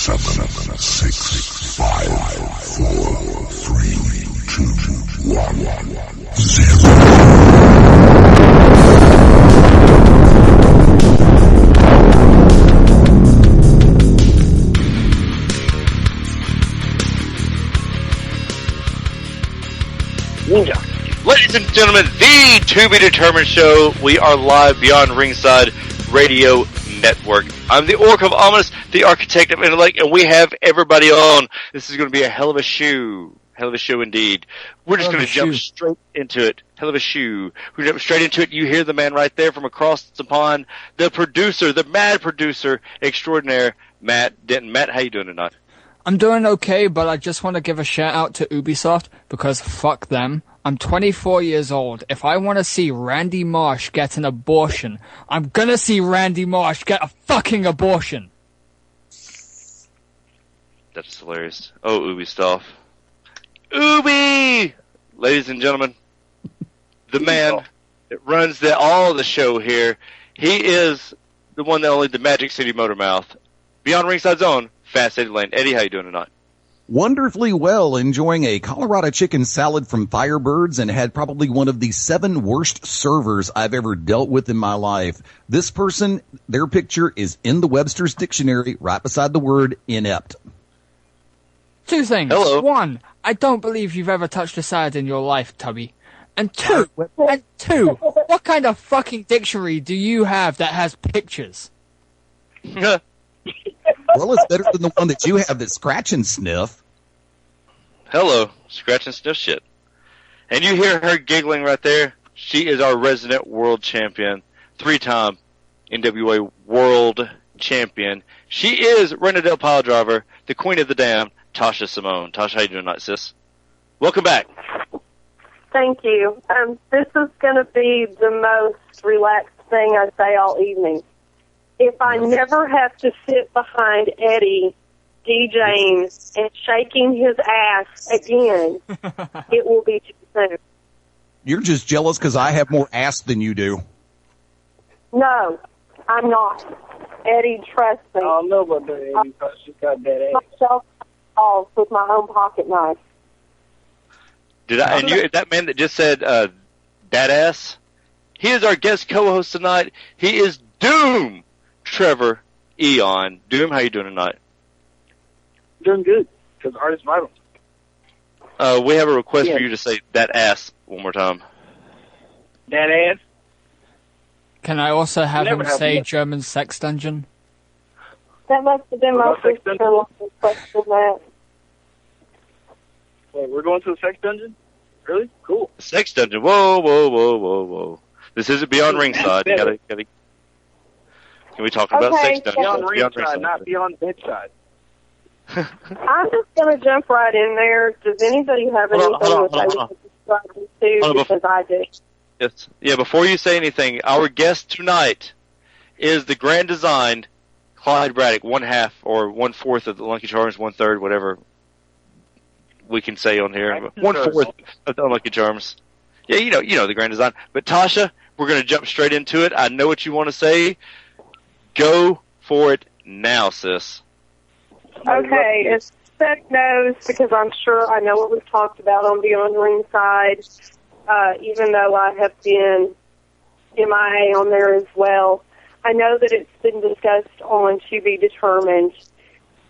7, 6, 5, 4, 3, 2, 1, 0. Ladies and gentlemen, the To Be Determined show. We are live beyond Ringside Radio Network. I'm the Orc of Ominous, the Architect of Intellect, and we have everybody on. This is going to be a hell of a show. Hell of a show indeed. We're just going to jump straight into it. Hell of a shoe. We're going to jump straight into it. You hear the man right there from across the pond, the producer, the mad producer extraordinaire, Matt Denton. Matt, how you doing tonight? I'm doing okay, but I just want to give a shout out to Ubisoft because fuck them. I'm 24 years old. If I want to see Randy Marsh get an abortion, I'm gonna see Randy Marsh get a fucking abortion. That's hilarious. Oh, Ubisoft. Ubi! Ladies and gentlemen, the man that runs all the show here, he is the one that only the Magic City Motormouth. Beyond Ringside's own, Fascinated Layne. Eddie, how you doing tonight? Wonderfully well, enjoying a Colorado chicken salad from Firebirds, and had probably one of the 7 worst servers I've ever dealt with in my life. This person, their picture is in the Webster's Dictionary right beside the word inept. 2 things. Hello. 1, I don't believe you've ever touched a salad in your life, Tubby. And two, what kind of fucking dictionary do you have that has pictures? Well, it's better than the one that you have that scratch and sniff. Hello, scratch and sniff shit. And you hear her giggling right there. She is our resident world champion, 3-time NWA world champion. She is Renadale Pile Driver, the queen of the damned, Tasha Simone. Tasha, how you doing tonight, sis? Welcome back. Thank you. This is going to be the most relaxed thing I say all evening. If I never have to sit behind Eddie DJing and shaking his ass again, it will be too soon. You're just jealous because I have more ass than you do. No, I'm not. Eddie, trust me. I don't know about that, Eddie. She's got that ass. Myself off with my own pocket knife. And that man that just said that ass, he is our guest co-host tonight. He is Doom Trever Aeon. Doom, how you doing tonight? Doing good, because artist vital. We have a request for you to say that ass one more time. That ass? Can I also have him say German sex dungeon? That must have been my sister-in-law's question, Matt. Wait, we're going to the sex dungeon? Really? Cool. Sex dungeon. Whoa. This isn't Beyond Ringside. You gotta. Can we talk about sex dungeon? Beyond ringside, not beyond bedside. I'm just going to jump right in there. Does anybody have anything that they would subscribe to? Because I do. Yes. Yeah, before you say anything, our guest tonight is the grand design Clyde Braddock, 1/2 or 1/4 of the Lucky Charms, 1/3, whatever we can say on here. 1/4 of the Unlucky Charms. Yeah, you know the grand design. But Tasha, we're going to jump straight into it. I know what you want to say. Go for it now, sis. Okay, as Spec knows, because I'm sure I know what we've talked about on Beyond Ringside, even though I have been MIA on there as well. I know that it's been discussed on To Be Determined,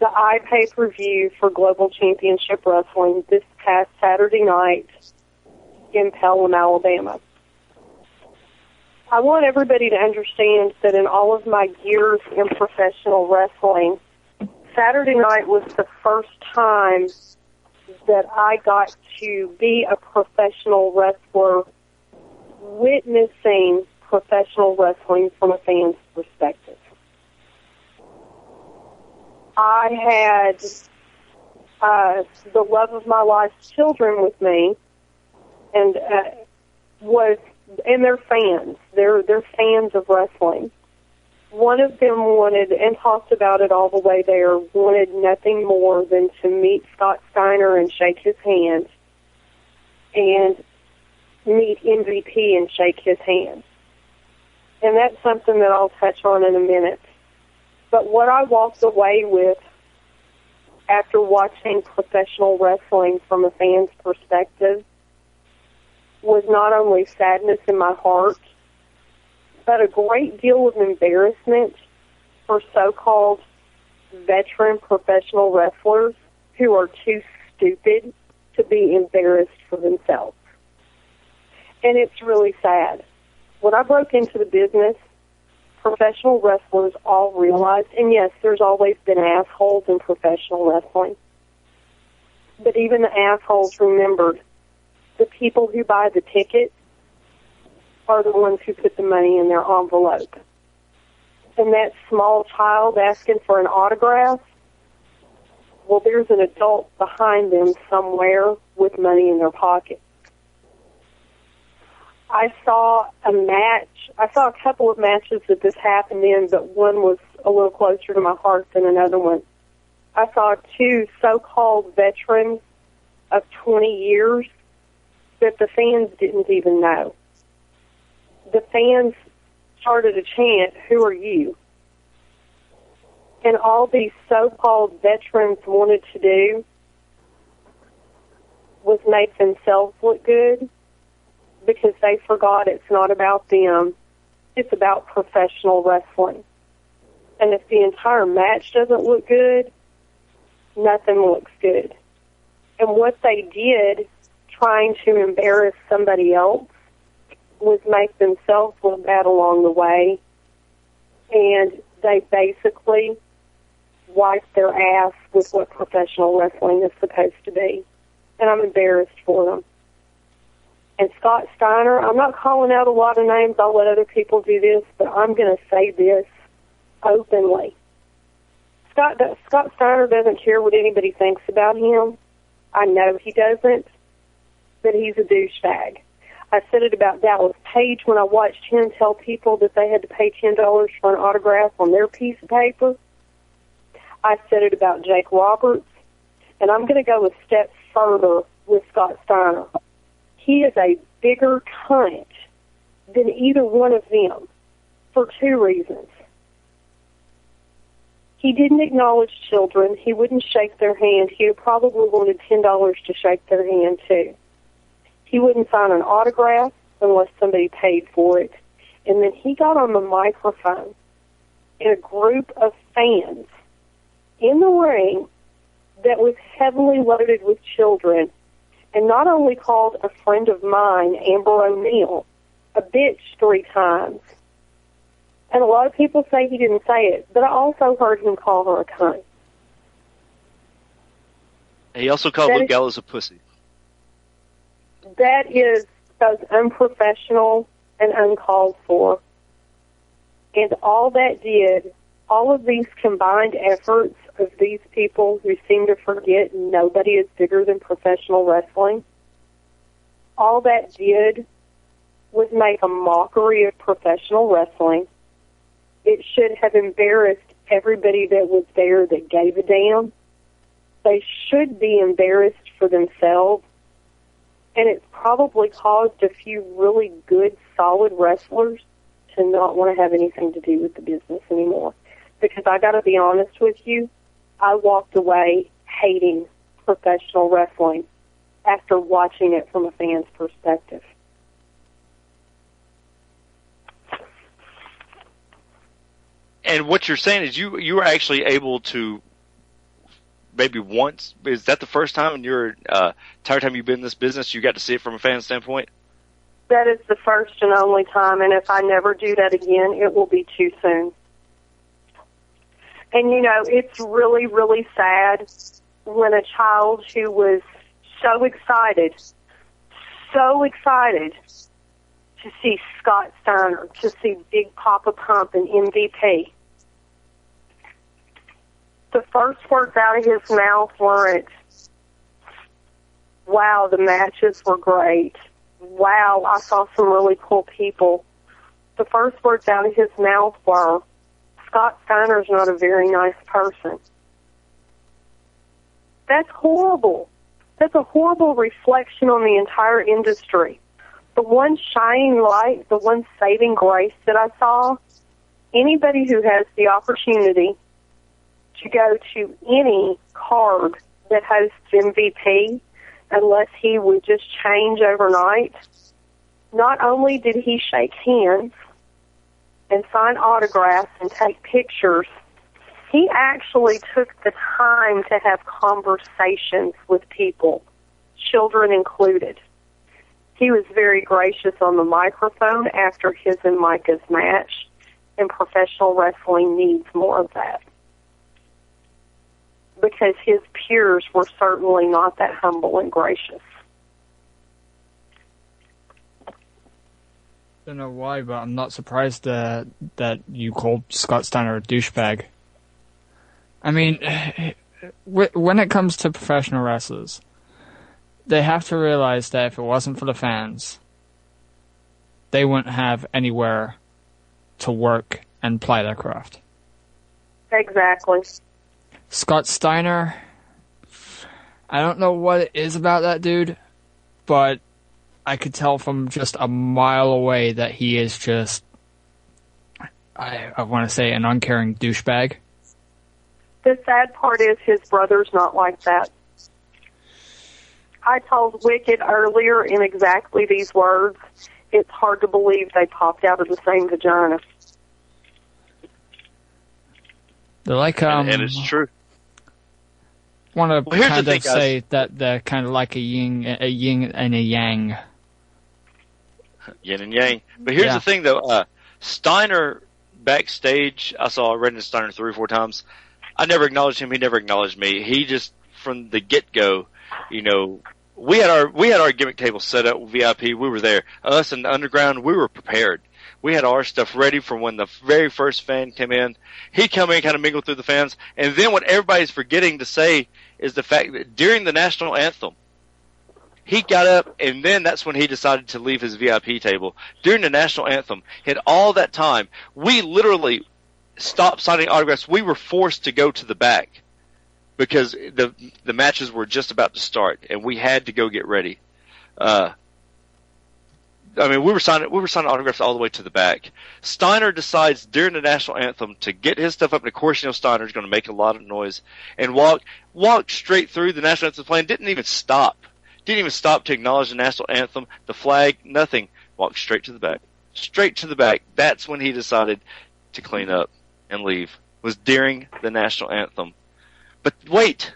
the iPay-per-view for Global Championship Wrestling this past Saturday night in Pelham, Alabama. I want everybody to understand that in all of my years in professional wrestling, Saturday night was the first time that I got to be a professional wrestler witnessing professional wrestling from a fan's perspective. I had the love of my life's children with me, and they're fans. They're fans of wrestling. One of them wanted, and talked about it all the way there, wanted nothing more than to meet Scott Steiner and shake his hand, and meet MVP and shake his hand. And that's something that I'll touch on in a minute. But what I walked away with after watching professional wrestling from a fan's perspective was not only sadness in my heart, but a great deal of embarrassment for so-called veteran professional wrestlers who are too stupid to be embarrassed for themselves. And it's really sad. When I broke into the business, professional wrestlers all realized, and yes, there's always been assholes in professional wrestling, but even the assholes remembered the people who buy the ticket are the ones who put the money in their envelope. And that small child asking for an autograph, well, there's an adult behind them somewhere with money in their pocket. I saw a couple of matches that this happened in, but one was a little closer to my heart than another one. I saw two so-called veterans of 20 years that the fans didn't even know. The fans started a chant, "Who are you?" And all these so-called veterans wanted to do was make themselves look good, because they forgot it's not about them. It's about professional wrestling. And if the entire match doesn't look good, nothing looks good. And what they did, trying to embarrass somebody else, was make themselves look bad along the way. And they basically wiped their ass with what professional wrestling is supposed to be. And I'm embarrassed for them. And Scott Steiner, I'm not calling out a lot of names. I'll let other people do this, but I'm going to say this openly. Scott Steiner doesn't care what anybody thinks about him. I know he doesn't, but he's a douchebag. I said it about Dallas Page when I watched him tell people that they had to pay $10 for an autograph on their piece of paper. I said it about Jake Roberts, and I'm going to go a step further with Scott Steiner. He is a bigger cunt than either one of them for two reasons. He didn't acknowledge children. He wouldn't shake their hand. He would probably wanted $10 to shake their hand, too. He wouldn't sign an autograph unless somebody paid for it. And then he got on the microphone in a group of fans in the ring that was heavily loaded with children, and not only called a friend of mine, Amber O'Neal, a bitch 3 times. And a lot of people say he didn't say it, but I also heard him call her a cunt. He also called Luke Gallows a pussy. That is both unprofessional and uncalled for. And all that did, all of these combined efforts of these people who seem to forget nobody is bigger than professional wrestling, all that did was make a mockery of professional wrestling. It should have embarrassed everybody that was there that gave a damn. They should be embarrassed for themselves. And it's probably caused a few really good, solid wrestlers to not want to have anything to do with the business anymore. Because I got to be honest with you, I walked away hating professional wrestling after watching it from a fan's perspective. And what you're saying is you were actually able to maybe once, is that the first time in your entire time you've been in this business you got to see it from a fan standpoint? That is the first and only time, and if I never do that again, it will be too soon. And, you know, it's really, really sad when a child who was so excited to see Scott Steiner, to see Big Papa Pump and MVP, the first words out of his mouth weren't, "Wow, the matches were great. Wow, I saw some really cool people." The first words out of his mouth were, "Scott Steiner's not a very nice person." That's horrible. That's a horrible reflection on the entire industry. The one shining light, the one saving grace that I saw, anybody who has the opportunity to go to any card that hosts MVP unless he would just change overnight. Not only did he shake hands and sign autographs and take pictures, he actually took the time to have conversations with people, children included. He was very gracious on the microphone after his and Micah's match, and professional wrestling needs more of that. Because his peers were certainly not that humble and gracious. I don't know why, but I'm not surprised that you called Scott Steiner a douchebag. I mean, when it comes to professional wrestlers, they have to realize that if it wasn't for the fans, they wouldn't have anywhere to work and ply their craft. Exactly. Scott Steiner, I don't know what it is about that dude, but I could tell from just a mile away that he is just, I want to say, an uncaring douchebag. The sad part is his brother's not like that. I told Wicked earlier in exactly these words, it's hard to believe they popped out of the same vagina. They're like, and it's true. Want to kind of say that they're kind of like a yin and a yang. Yin and yang. But here's the thing, though. Steiner, backstage, I saw Brendan Steiner 3 or 4 times. I never acknowledged him. He never acknowledged me. He just, from the get-go, you know, we had our gimmick table set up with VIP. We were there. Us and the Underground, we were prepared. We had our stuff ready for when the very first fan came in. He come in, kind of mingled through the fans. And then what everybody's forgetting to say is the fact that during the national anthem, he got up, and then that's when he decided to leave his VIP table. During the national anthem, he had all that time. We literally stopped signing autographs. We were forced to go to the back because the matches were just about to start, and we had to go get ready. I mean, we were signing autographs all the way to the back. Steiner decides during the national anthem to get his stuff up, and of course, you know, Steiner's going to make a lot of noise and walk straight through the national anthem playing. Didn't even stop to acknowledge the national anthem, the flag, nothing. Walked straight to the back. Straight to the back. That's when he decided to clean up and leave. Was during the national anthem. But wait,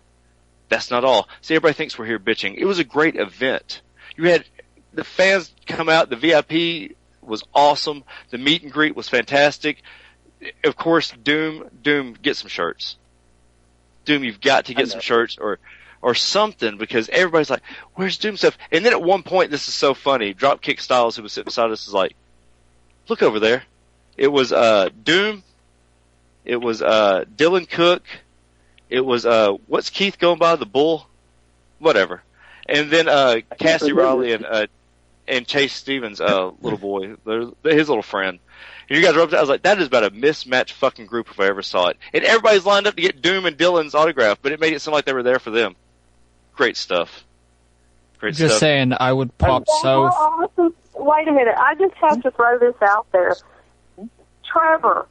that's not all. See, everybody thinks we're here bitching. It was a great event. You had the fans come out. The VIP was awesome. The meet and greet was fantastic. Of course, Doom, get some shirts. Doom, you've got to get some shirts or something, because everybody's like, where's Doom stuff? And then at one point, this is so funny, Dropkick Styles, who was sitting beside us, is like, look over there. It was Doom. It was Dylan Cook. It was, what's Keith going by? The Bull? Whatever. And then Cassie Riley and Chase Stevens' little boy, his little friend. And you guys were up there. I was like, that is about a mismatched fucking group if I ever saw it. And everybody's lined up to get Doom and Dylan's autograph, but it made it seem like they were there for them. Great stuff. Just saying, I would pop so... Awesome. Wait a minute. I just have to throw this out there. Trever,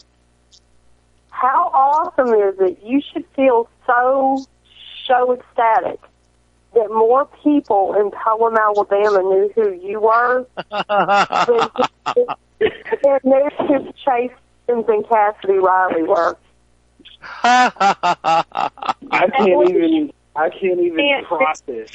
how awesome is it? You should feel so ecstatic that more people in Pelham, Alabama knew who you were than knew who Chase Stevens and Cassidy Riley were. I can't even process.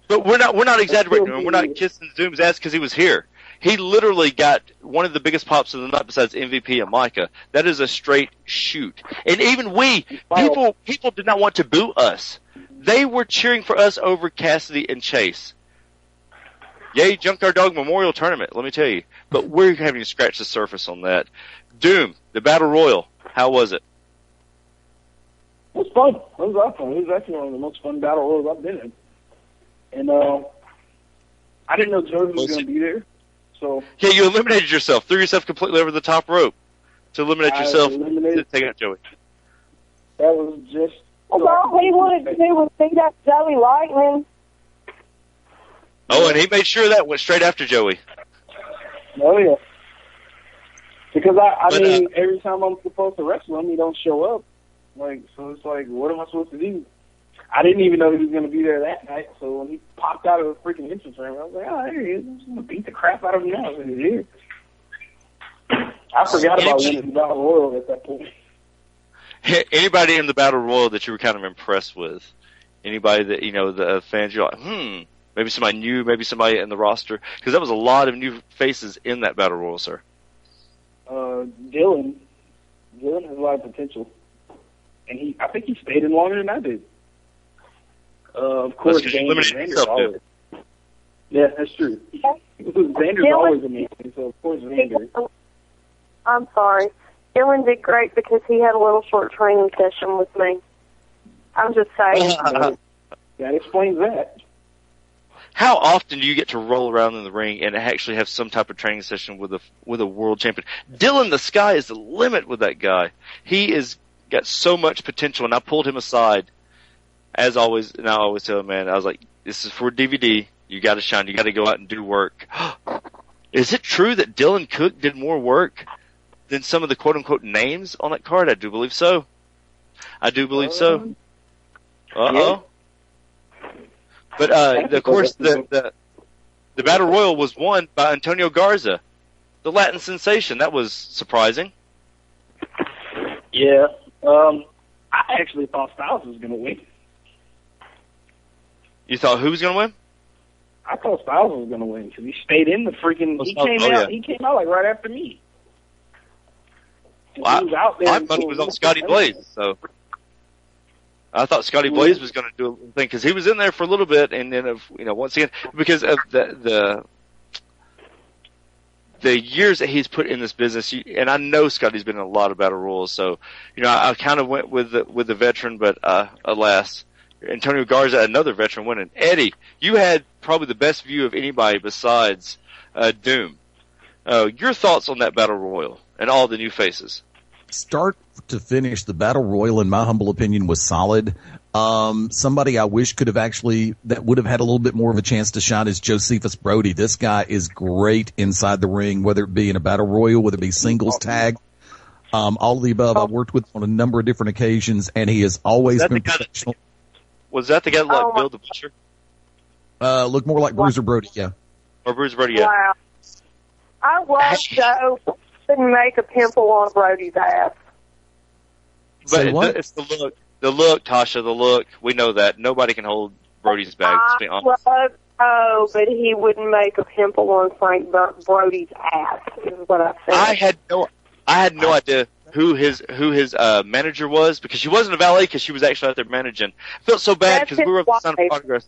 But we're not exaggerating. We're not kissing Doom's ass because he was here. He literally got one of the biggest pops of the night besides MVP and Micah. That is a straight shoot. And even people did not want to boo us. They were cheering for us over Cassidy and Chase. Yay, Junkyard Dog Memorial Tournament, let me tell you. But we're having to scratch the surface on that. Doom, the Battle Royal, how was it? It was fun. It was awesome. It was actually one of the most fun Battle Royals I've been in. And I didn't know Joey was going to be there. So yeah, you eliminated yourself. Threw yourself completely over the top rope to eliminate yourself to take out Joey. That was just... All he wanted to do was beat up Joey Lightning. Oh, and he made sure that went straight after Joey. Oh, yeah. Because I mean, every time I'm supposed to wrestle him, he don't show up. Like, so it's like, what am I supposed to do? I didn't even know he was going to be there that night. So when he popped out of the freaking entrance ramp, I was like, oh, there he is. I'm just going to beat the crap out of him now. And he's here. I forgot about winning the Battle Royal at that point. Anybody in the Battle Royal that you were kind of impressed with? Anybody that, you know, the fans, you're like, maybe somebody new, maybe somebody in the roster? Because there was a lot of new faces in that Battle Royal, sir. Dylan has a lot of potential. And I think he stayed in longer than I did. Of course, Xander's always. Yeah, that's true. Xander's always amazing, so of course Xander. I'm sorry. Dylan did great because he had a little short training session with me. I'm just saying. That explains that. How often do you get to roll around in the ring and actually have some type of training session with a world champion? Dylan, the sky is the limit with that guy. He is got so much potential, and I pulled him aside, as always, and I always tell him, man, I was like, this is for DVD. You got to shine. You got to go out and do work. Is it true that Dylan Cook did more work than some of the quote-unquote names on that card? I do believe so. So. Uh-oh. Yeah. But, of course, the Battle Royal was won by Antonio Garza, the Latin sensation. That was surprising. Yeah. I actually thought Styles was going to win. You thought who was going to win? I thought Styles was going to win because he stayed in the freaking. He came out like right after me. Well, he was out there. My money was on Scotty Blaze, so I thought Scotty Blaze was going to do a thing because he was in there for a little bit, and then once again because of the years that he's put in this business, and I know Scotty's been in a lot of battle royals, so I kind of went with the veteran, but alas, Antonio Garza, another veteran, winning. Eddie, you had probably the best view of anybody besides Doom. Your thoughts on that battle royal and all the new faces? Start to finish, the battle royal, in my humble opinion, was solid. Somebody I wish could have that would have had a little bit more of a chance to shine is Josephus Brody. This guy is great inside the ring, whether it be in a battle royal, whether it be singles tag, all of the above. I've worked with him on a number of different occasions, and he has always been professional. Was that the guy that Bill the Butcher? Looked more like Bruiser Brody, yeah. Or Bruiser Brody, yeah. Wow. I love Joe. Couldn't make a pimple on Brody's ass. But it's the look. The look, Tasha, the look. We know that. Nobody can hold Brody's bag. But he wouldn't make a pimple on Frank Brody's ass, is what I said. I had no idea who his manager was, because she wasn't a valet, because she was actually out there managing. I felt so bad because we were on the progress.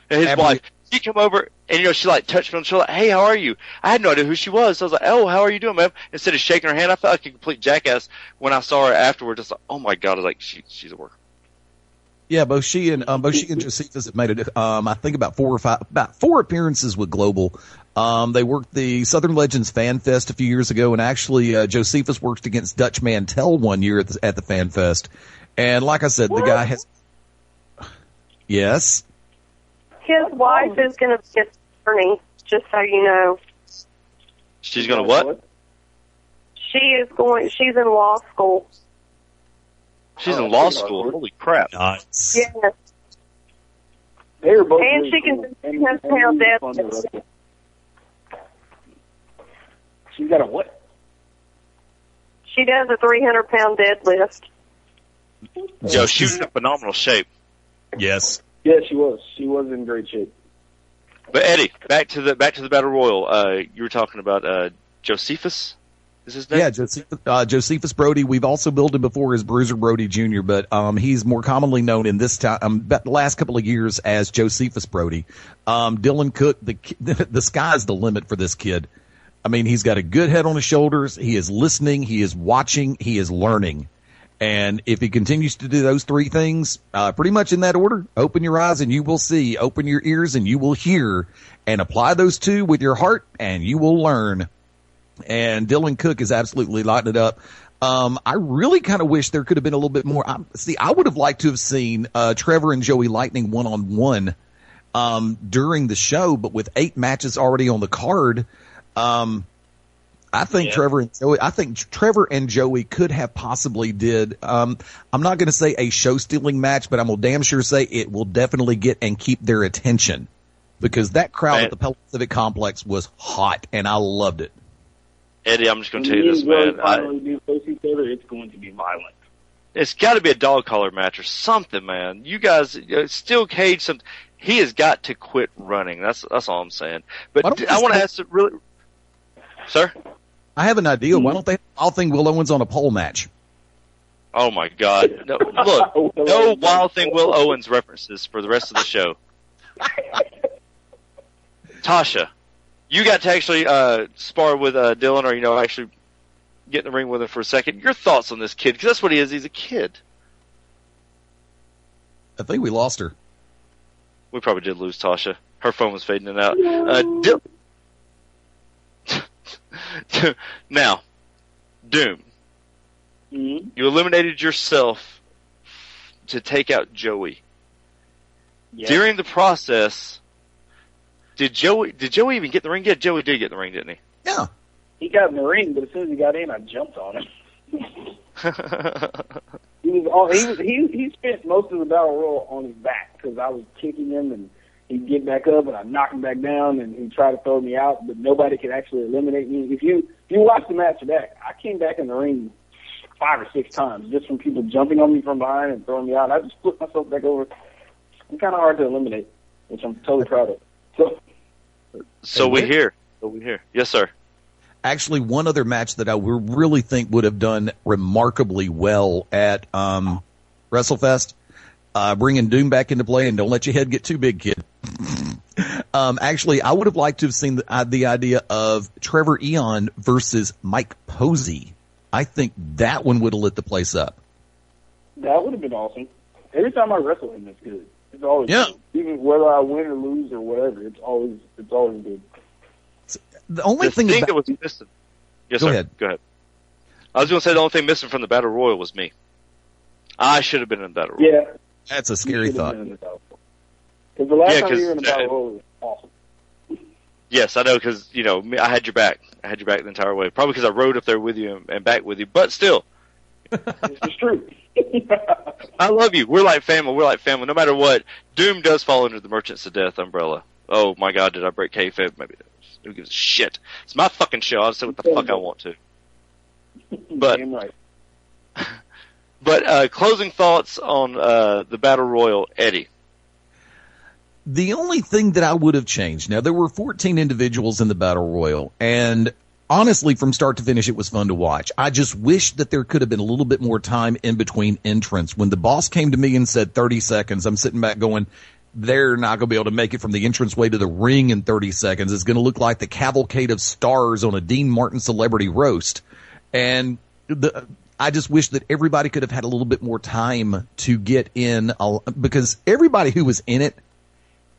And his wife, she come over and she like touched me on the shoulder, like, hey, how are you? I had no idea who she was. So I was like, oh, how are you doing, man? Instead of shaking her hand, I felt like a complete jackass when I saw her afterwards. I was like, oh my god, I was like, she's a worker. Yeah, both she and Josephus have made it. I think about four appearances with Global. They worked the Southern Legends Fan Fest a few years ago, and actually Josephus worked against Dutch Mantel one year at the Fan Fest. And like I said, the guy has. Yes. His wife is going to be an attorney, just so you know. She's going to what? She's in law school. She's in law school. Holy crap! Nice. Yes. They were both. And she can do 10-pound deadlift. She's got a what? She does a 300-pound deadlift. Yo, she was in phenomenal shape. Yes. Yeah, she was. She was in great shape. But Eddie, back to the Battle Royal. You were talking about Josephus. Is his name? Yeah, Josephus Brody. We've also billed him before as Bruiser Brody Jr., but he's more commonly known in this time, the last couple of years, as Josephus Brody. Dylan Cook, the sky's the limit for this kid. I mean, he's got a good head on his shoulders. He is listening. He is watching. He is learning. And if he continues to do those three things, pretty much in that order, open your eyes and you will see, open your ears and you will hear, and apply those two with your heart and you will learn. And Dylan Cook is absolutely lighting it up. I really kind of wish there could have been a little bit more. I would have liked to have seen Trever and Joey Lightning one-on-one during the show, but with 8 matches already on the card, I think Trever and Joey could have possibly did. I'm not going to say a show-stealing match, but I'm going to damn sure say it will definitely get and keep their attention, because that crowd at the Pelican Civic Complex was hot, and I loved it. Eddie, I'm just going to tell you this, man. It's going to be violent. It's got to be a dog collar match or something, man. You guys, Steel Cage, something. He has got to quit running. That's all I'm saying. But I want to ask it really, sir. I have an idea. Why don't they have Wild Thing Will Owens on a pole match? Oh my God! No, look, no Wild Thing Will Owens references for the rest of the show. Tasha, you got to actually spar with Dylan, or actually get in the ring with him for a second. Your thoughts on this kid? Because that's what he is. He's a kid. I think we lost her. We probably did lose Tasha. Her phone was fading in and out. Now, Doom, you eliminated yourself to take out Joey. Yes. During the process, did Joey even get in the ring? Yeah, Joey did get in the ring, didn't he? Yeah. He got in the ring, but as soon as he got in, I jumped on him. He spent most of the battle royal on his back because I was kicking him, and he'd get back up, and I'd knock him back down, and he'd try to throw me out, but nobody could actually eliminate me. If you watch the match back, I came back in the ring 5 or 6 times just from people jumping on me from behind and throwing me out. I just flipped myself back over. I'm kind of hard to eliminate, which I'm totally proud of. So we hear. Yes, sir. Actually, one other match that I really think would have done remarkably well at WrestleFest, bringing Doom back into play, and don't let your head get too big, kid. Actually, I would have liked to have seen the idea of Trever Aeon versus Mike Posey. I think that one would have lit the place up. That would have been awesome. Every time I wrestle him, it's good. It's always good. Even whether I win or lose or whatever, it's always good. The only thing that was missing. Yes, Go sir. ahead. Go ahead. I was going to say the only thing missing from the Battle Royal was me. I should have been in the Battle Royal. Yeah. That's a scary thought. Because the last time you were in the Battle Royal was awesome. Yes, I know, because, I had your back. I had your back the entire way. Probably because I rode up there with you and back with you. But still. It's true. I love you. We're like family. No matter what, Doom does fall under the Merchants of Death umbrella. Oh, my God, did I break kayfabe? Maybe it is. Who gives a shit? It's my fucking show. I'll say what the fuck I want to. But, closing thoughts on the Battle Royal, Eddie. The only thing that I would have changed, now there were 14 individuals in the Battle Royal, and honestly, from start to finish, it was fun to watch. I just wish that there could have been a little bit more time in between entrants. When the boss came to me and said 30 seconds, I'm sitting back going, they're not going to be able to make it from the entranceway to the ring in 30 seconds. It's going to look like the cavalcade of stars on a Dean Martin celebrity roast. And I just wish that everybody could have had a little bit more time to get in, because everybody who was in it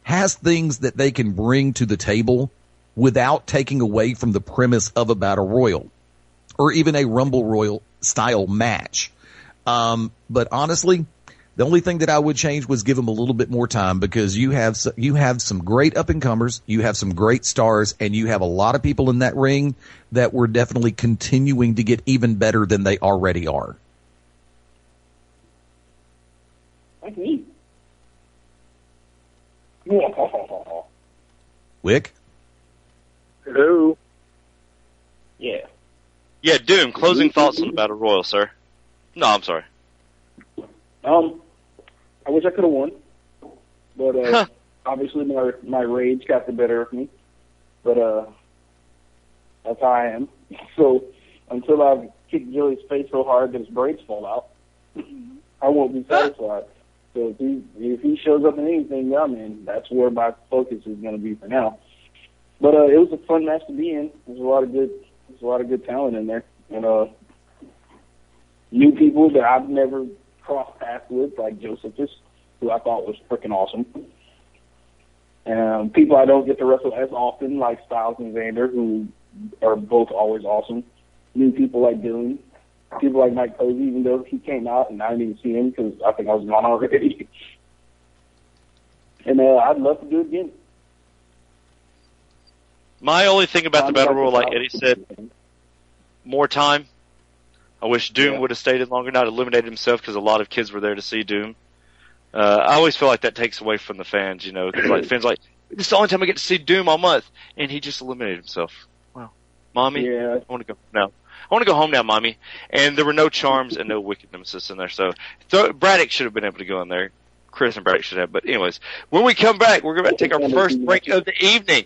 has things that they can bring to the table without taking away from the premise of a battle royal or even a Rumble Royal style match. But honestly, the only thing that I would change was give them a little bit more time, because you have some great up-and-comers, you have some great stars, and you have a lot of people in that ring that were definitely continuing to get even better than they already are. Like me. Wick? Hello? Yeah. Yeah, Doom, closing thoughts on the Battle Royal, sir. No, I'm sorry. I wish I could have won, but obviously my rage got the better of me. But that's how I am. So until I've kicked Joey's face so hard that his braids fall out, I won't be satisfied. So if he shows up in anything I'm in, that's where my focus is going to be for now. But it was a fun match to be in. There's a lot of good talent in there, and new people that I've never crossed paths with, like Josephus, who I thought was freaking awesome. And people I don't get to wrestle as often, like Styles and Xander, who are both always awesome. New people like Dylan. People like Mike Posey, even though he came out and I didn't even see him because I think I was gone already. And I'd love to do it again. My only thing about the Battle Royal, like Eddie said, more time. I wish Doom would have stayed in longer, not eliminated himself, because a lot of kids were there to see Doom. I always feel like that takes away from the fans, you know, because like, fans are like, this is the only time I get to see Doom all month, and he just eliminated himself. Wow. Mommy, I want to go now. I want to go home now, Mommy. And there were no charms and no wicked Nemesis in there, so Braddock should have been able to go in there. Chris and Braddock should have, but anyways, when we come back, we're going to take our first break of the evening.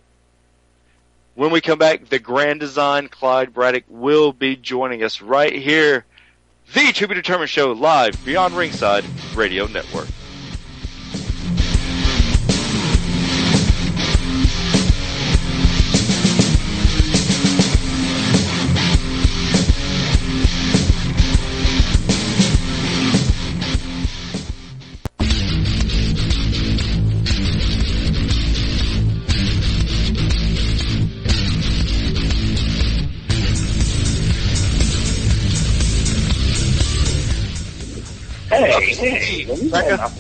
When we come back, the Grand Design Clyde Braddock will be joining us right here. The To Be Determined Show, live Beyond Ringside Radio Network. Hey, Rebecca.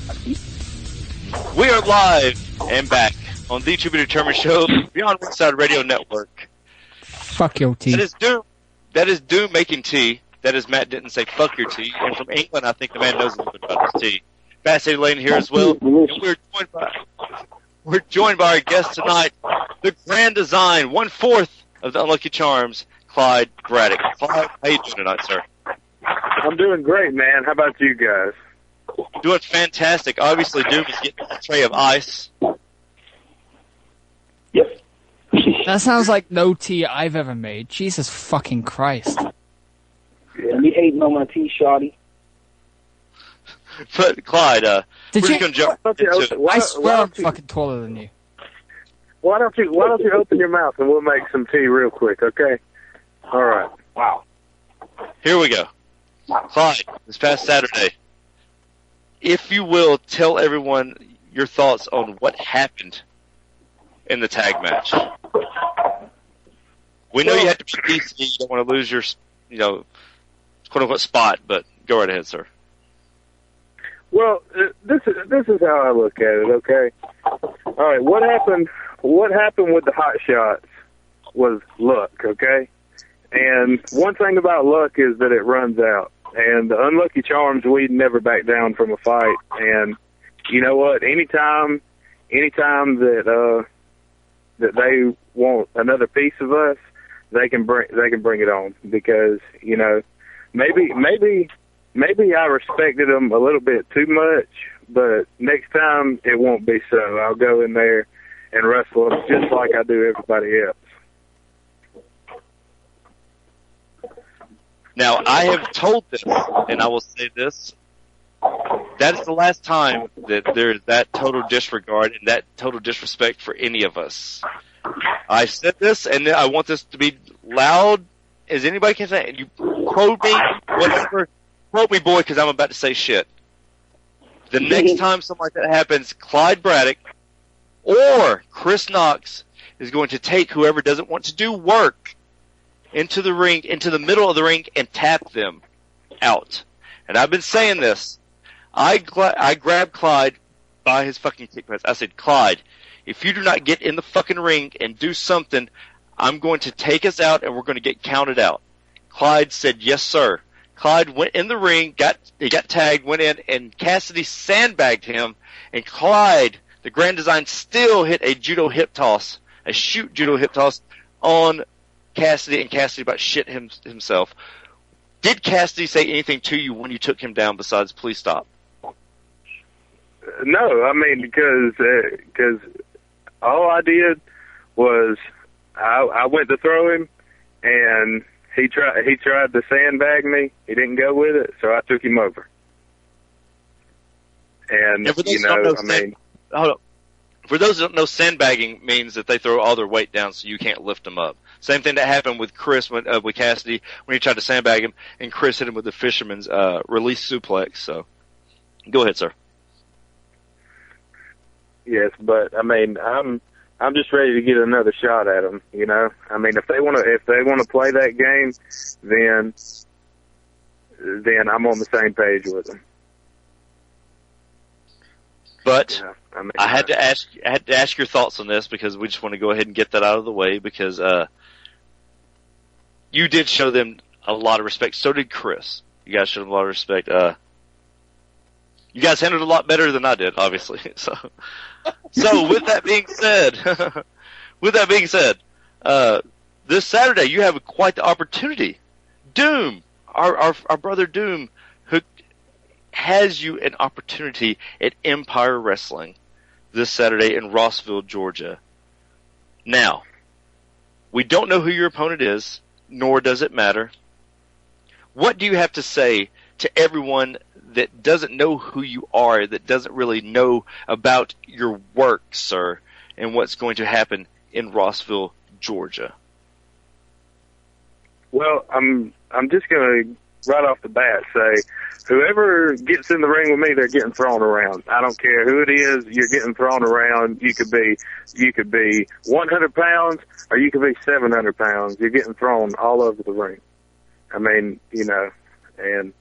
We are live and back on the To Be Determined Show, Beyond Ringside Radio Network. Fuck your tea. That is Doom making tea. That is Matt Denton say fuck your tea. And from England, I think the man knows a little bit about his tea. Fascinating Layne here as well. And we're joined by our guest tonight, the Grand Design, 1/4 of the Unlucky Charms, Clyde Braddock. Clyde, how you doing tonight, sir? I'm doing great, man. How about you guys? Doing fantastic. Obviously, Doom is getting a tray of ice. Yep. That sounds like no tea I've ever made. Jesus fucking Christ. Yeah, me hating on my tea, shawty. But, Clyde, Did we're you? just going to jump into it. I swear I'm fucking taller than you. Why don't you open your mouth and we'll make some tea real quick, okay? All right. Wow. Here we go. Clyde, this past Saturday, if you will, tell everyone your thoughts on what happened in the tag match. We know you had to be DC, you don't want to lose your, quote-unquote spot, but go right ahead, sir. Well, this is how I look at it, okay? All right, what happened with the hot shots was luck, okay? And one thing about luck is that it runs out. And the Unlucky Charms, we'd never back down from a fight. And you know what? Anytime that they want another piece of us, they can bring it on, because maybe I respected them a little bit too much, but next time it won't be so. I'll go in there and wrestle them just like I do everybody else. Now, I have told this, and I will say this, that is the last time that there is that total disregard and that total disrespect for any of us. I said this, and I want this to be loud as anybody can say. You quote me, whatever. Quote me, boy, because I'm about to say shit. The next time something like that happens, Clyde Braddock or Chris Knox is going to take whoever doesn't want to do work into the ring, into the middle of the ring, and tap them out. And I've been saying this. I grabbed Clyde by his fucking kick pads. I said, Clyde, if you do not get in the fucking ring and do something, I'm going to take us out and we're going to get counted out. Clyde said, yes, sir. Clyde went in the ring, he got tagged, went in, and Cassidy sandbagged him, and Clyde, the Grand Design, still hit a judo hip toss, a shoot judo hip toss on Cassidy, and Cassidy about shit himself. Did Cassidy say anything to you when you took him down besides please stop? No, I mean, because all I did was I went to throw him, and he tried to sandbag me. He didn't go with it, so I took him over. And for those who don't know, sandbagging means that they throw all their weight down so you can't lift them up. Same thing that happened with Chris with Cassidy when he tried to sandbag him, and Chris hit him with the fisherman's release suplex. So, go ahead, sir. Yes, but I mean, I'm just ready to get another shot at them. I mean, if they want to play that game, then I'm on the same page with them. But yeah, I mean, I had to ask your thoughts on this, because we just want to go ahead and get that out of the way, because you did show them a lot of respect. So did Chris. You guys showed him a lot of respect. You guys handled it a lot better than I did, obviously. So with that being said, this Saturday you have quite the opportunity. Doom, our brother Doom, who has you an opportunity at Empire Wrestling this Saturday in Rossville, Georgia. Now, we don't know who your opponent is, nor does it matter. What do you have to say to everyone that doesn't know who you are, that doesn't really know about your work, sir, and what's going to happen in Rossville, Georgia? Well, I'm just going to right off the bat say, whoever gets in the ring with me, they're getting thrown around. I don't care who it is, you're getting thrown around. You could be 100 pounds or you could be 700 pounds. You're getting thrown all over the ring. I mean, you know, and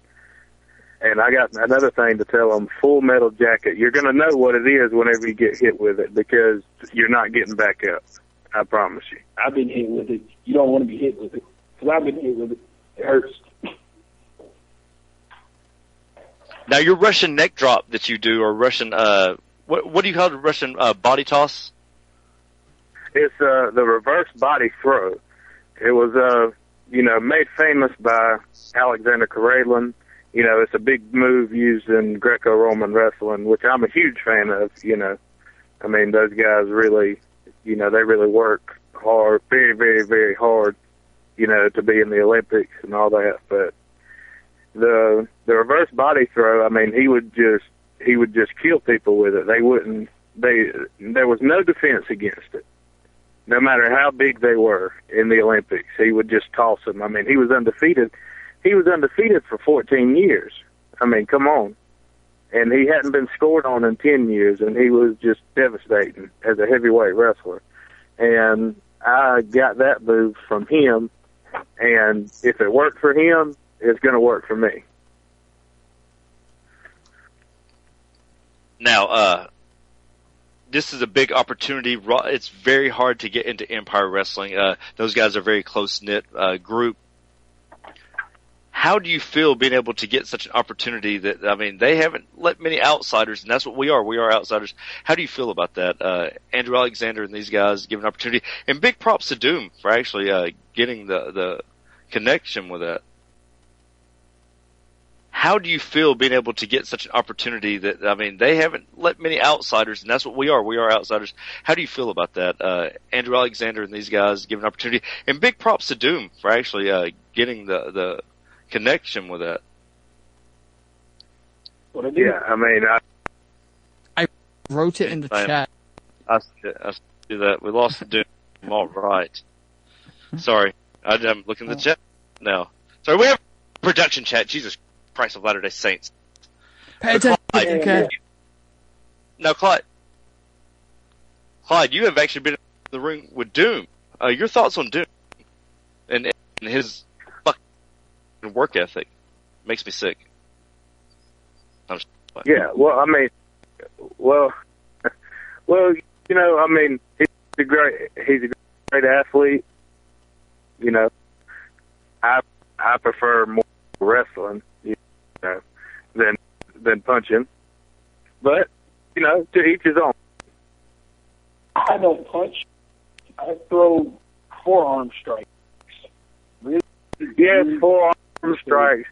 I got another thing to tell them, Full Metal Jacket. You're going to know what it is whenever you get hit with it because you're not getting back up. I promise you. I've been hit with it. You don't want to be hit with it. Because I've been hit with it. It hurts. Now, your Russian neck drop that you do, or Russian, what do you call it, Russian body toss? It's the reverse body throw. It was, made famous by Alexander Karelin. You know, it's a big move used in Greco-Roman wrestling, which I'm a huge fan of, you know. I mean, those guys really, you know, they really work hard, very, very, very hard, you know, to be in the Olympics and all that. But the reverse body throw, I mean, he would just kill people with it. There was no defense against it. No matter how big they were in the Olympics, he would just toss them. I mean, he was undefeated. He was undefeated for 14 years. I mean, come on. And he hadn't been scored on in 10 years, and he was just devastating as a heavyweight wrestler. And I got that move from him, and if it worked for him, it's going to work for me. Now, this is a big opportunity. It's very hard to get into Empire Wrestling. Those guys are a very close-knit group. How do you feel being able to get such an opportunity that, I mean, they haven't let many outsiders, and that's what we are. We are outsiders. How do you feel about that? Andrew Alexander and these guys give an opportunity. And big props to Doom for actually getting the connection with that. How do you feel being able to get such an opportunity that, I mean, they haven't let many outsiders, and that's what we are. We are outsiders. How do you feel about that? Andrew Alexander and these guys give an opportunity. And big props to Doom for actually getting the connection with that. Yeah, I mean, I wrote it in the chat. I see that. We lost Doom. All right. Sorry. I'm looking at the chat now. Sorry, we have production chat. Jesus Christ of Latter-day Saints. Pay attention. Okay. Now, Clyde, you have actually been in the ring with Doom. Your thoughts on Doom and his fucking work ethic makes me sick. Yeah, well, I mean, you know, I mean, he's a great athlete. You know, I prefer more wrestling, you know, than punching. But, you know, to each his own. I don't punch. I throw forearm strikes. Really? Yes, forearm strikes.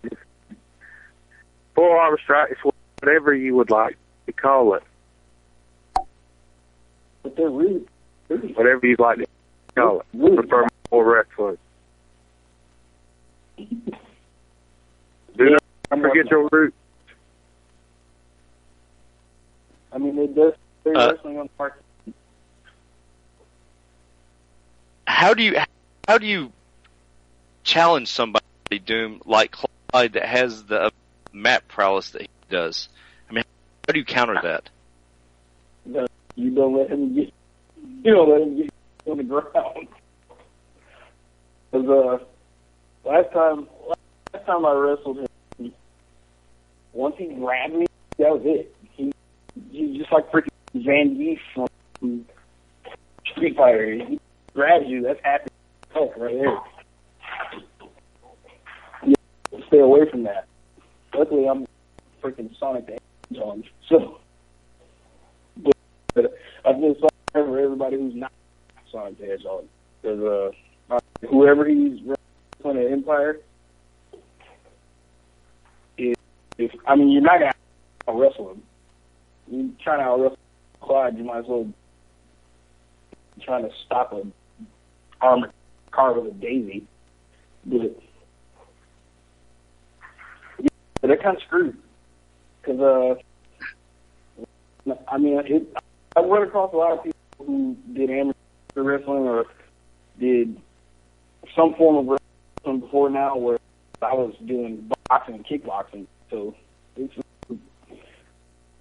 Forearm strikes, whatever you would like to call it. But they're really whatever you'd like to call it. Really? Prefer more wrestling. Do not forget your roots. I mean, it does say wrestling on the market. How do you challenge somebody, Doom, like Clyde, that has the map prowess that he does? I mean, how do you counter that? No, you don't let him get on the ground. Because last time I wrestled him, once he grabbed me, that was it. He just like freaking Van Geese from Street Fighter. He grabs you, that's happy right there. stay away from that. Luckily, I'm freaking Sonic the Hedgehog, so. But I feel sorry for everybody who's not Sonic the Hedgehog, because whoever he's wrestling at Empire, you're not gonna out-wrestle him. You trying to out-wrestle Clyde, you might as well be trying to stop an armored car with a daisy. But they're kind of screwed. Because, I've run across a lot of people who did amateur wrestling or did some form of wrestling before now, where I was doing boxing and kickboxing. So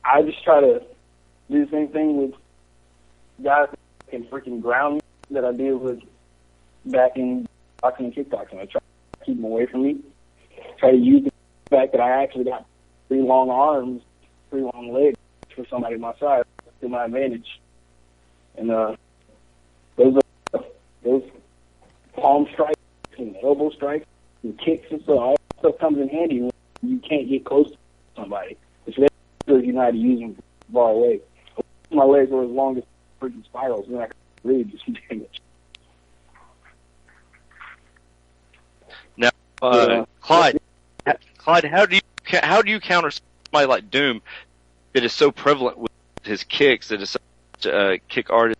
I just try to do the same thing with guys that can freaking ground me that I did with back in boxing and kickboxing. I try to keep them away from me. Try to use the fact that I actually got 3 long arms, 3 long legs for somebody my size to my advantage. And those palm strikes and elbow strikes and kicks and stuff, all that stuff comes in handy when you can't get close to somebody. It's because you know how to use them far away. My legs were as long as freaking spirals, and I could really do some damage. Now, Clyde, how do you counter somebody like Doom that is so prevalent with his kicks, that is such a kick artist?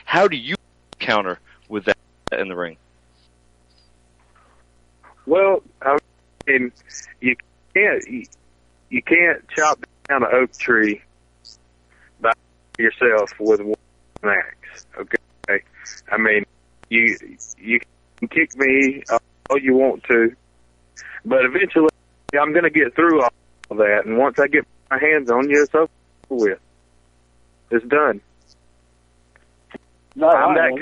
How do you counter with that in the ring? Well, I mean, you can't chop down an oak tree by yourself with one axe. Okay, I mean, you can kick me all you want to, but eventually I'm going to get through all that, and once I get my hands on you, it's over with. It's done. No, I'm that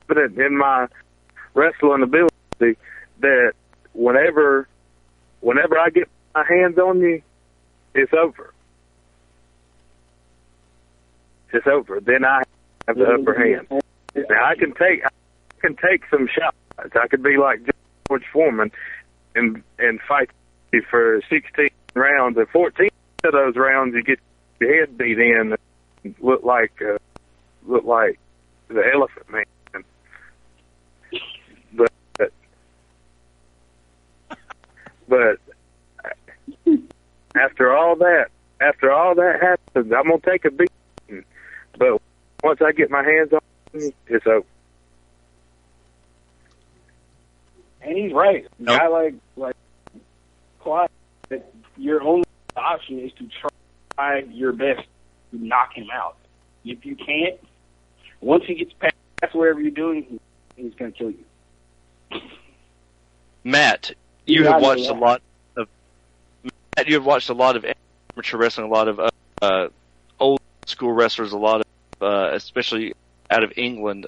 confident in my wrestling ability that whenever I get my hands on you, it's over. It's over. Then I have the upper hand. Now I can take some shots. I could be like George Foreman and fight you for 16 rounds, and 14 of those rounds you get your head beat in and look like the Elephant Man. But after all that happens, I'm gonna take a beating. But once I get my hands on you, it's over. And he's right. A guy like Clyde, that your only option is to try your best to knock him out. If you can't, once he gets past whatever you're doing, he's going to kill you. Matt, you have watched a lot of amateur wrestling, a lot of old school wrestlers, a lot of especially out of England.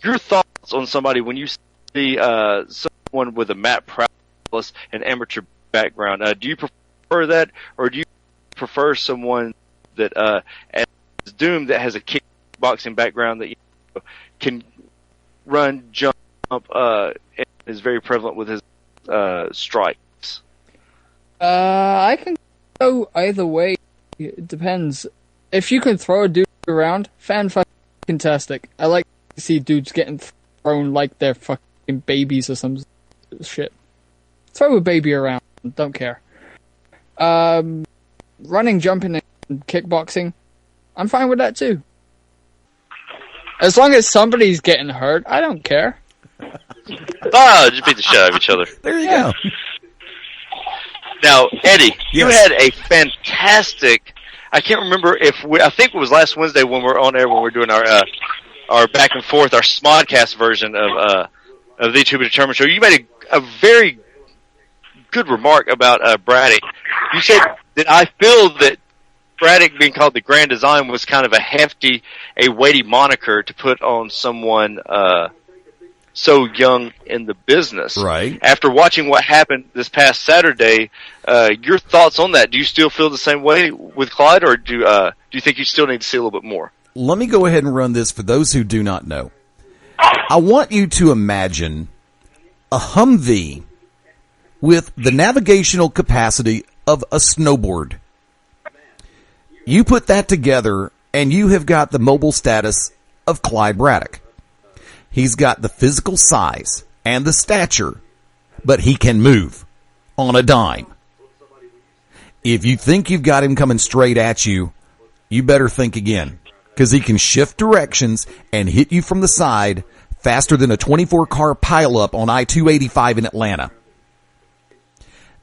Your thoughts on somebody when you see someone with a Matt Prowse and amateur background? Do you prefer that, or do you prefer someone that as Doom that has a kickboxing background that can run, jump, and is very prevalent with his strikes? I can go either way. It depends. If you can throw a dude around, fan-fucking-tastic. I like to see dudes getting thrown like they're fucking babies or some shit. Throw a baby around. Don't care. Running, jumping, and kickboxing, I'm fine with that too. As long as somebody's getting hurt, I don't care. Just beat the shit out of each other. There you go. Now, Eddie, you Yes. had a fantastic. I can't remember I think it was last Wednesday when we were on air when we were doing our back and forth, our Smodcast version of the To Be Determined show. You made a very good remark about Braddock. You said that I feel that Braddock being called the Grand Design was kind of a weighty moniker to put on someone so young in the business. Right. After watching what happened this past Saturday, your thoughts on that? Do you still feel the same way with Clyde, or do you think you still need to see a little bit more? Let me go ahead and run this for those who do not know. I want you to imagine a Humvee with the navigational capacity of a snowboard. You put that together, and you have got the mobile status of Clyde Braddock. He's got the physical size and the stature, but he can move on a dime. If you think you've got him coming straight at you, you better think again, because he can shift directions and hit you from the side faster than a 24-car pileup on I-285 in Atlanta.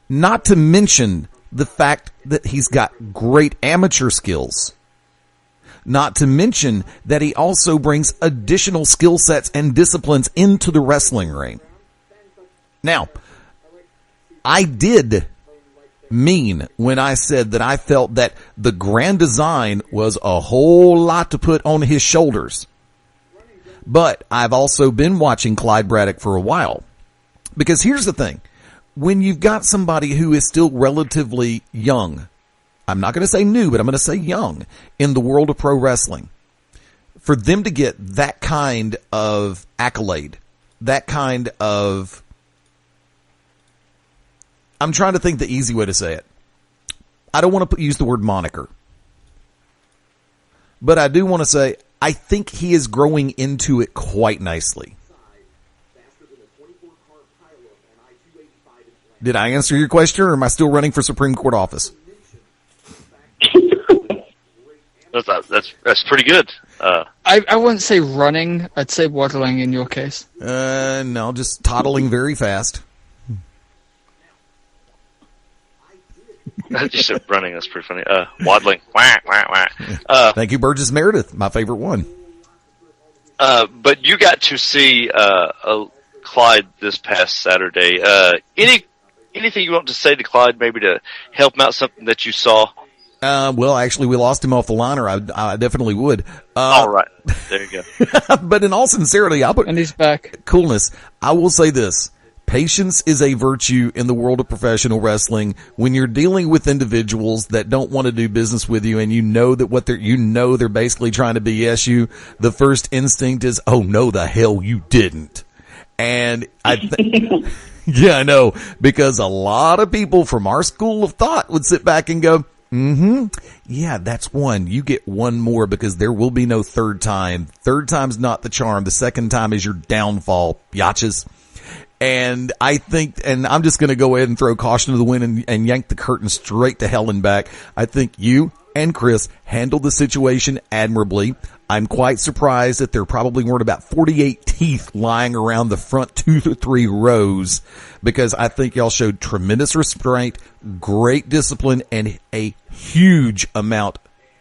Not to mention the fact that he's got great amateur skills. Not to mention that he also brings additional skill sets and disciplines into the wrestling ring. Now, I did mean when I said that I felt that the grand design was a whole lot to put on his shoulders. But I've also been watching Clyde Braddock for a while. Because here's the thing. When you've got somebody who is still relatively young, I'm not going to say new, but I'm going to say young in the world of pro wrestling, for them to get that kind of accolade, that kind of, I'm trying to think the easy way to say it. I don't want to use the word moniker, but I do want to say I think he is growing into it quite nicely. Did I answer your question, or am I still running for Supreme Court office? That's pretty good. I wouldn't say running. I'd say waddling in your case. No, just toddling very fast. You said running. That's pretty funny. Waddling. Wah, wah, wah. Thank you, Burgess Meredith, my favorite one. But you got to see Clyde this past Saturday. Anything you want to say to Clyde, maybe to help him out, something that you saw? Well, actually, we lost him off the line, or I definitely would. All right. There you go. But in all sincerity, and he's back. Coolness, I will say this. Patience is a virtue in the world of professional wrestling. When you're dealing with individuals that don't want to do business with you, and you know that they're basically trying to BS you, the first instinct is, oh no, the hell you didn't. And I think, yeah, I know, because a lot of people from our school of thought would sit back and go, yeah, that's one. You get one more, because there will be no third time. Third time's not the charm. The second time is your downfall, biatches. And I think, and I'm just going to go ahead and throw caution to the wind and yank the curtain straight to hell and back. I think you and Chris handled the situation admirably. I'm quite surprised that there probably weren't about 48 teeth lying around the front 2 to 3 rows, because I think y'all showed tremendous restraint, great discipline, and a huge amount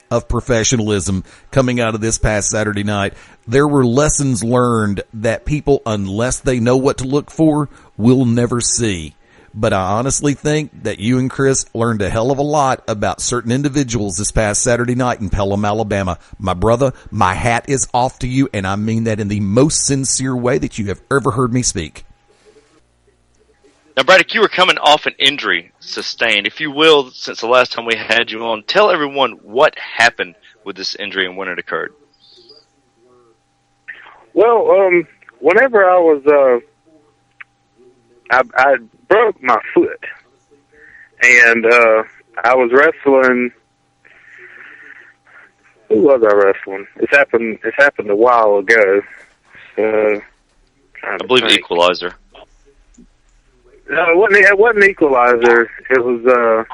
of professionalism coming out of this past Saturday night. There were lessons learned that people, unless they know what to look for, will never see. But I honestly think that you and Chris learned a hell of a lot about certain individuals this past Saturday night in Pelham, Alabama. My brother, my hat is off to you, and I mean that in the most sincere way that you have ever heard me speak. Now, Braddock, you were coming off an injury sustained. If you will, since the last time we had you on, tell everyone what happened with this injury and when it occurred. Well, whenever I was, I broke my foot, and I was wrestling. Who was I wrestling? It's happened a while ago. I believe the Equalizer. No, it wasn't Equalizer. It was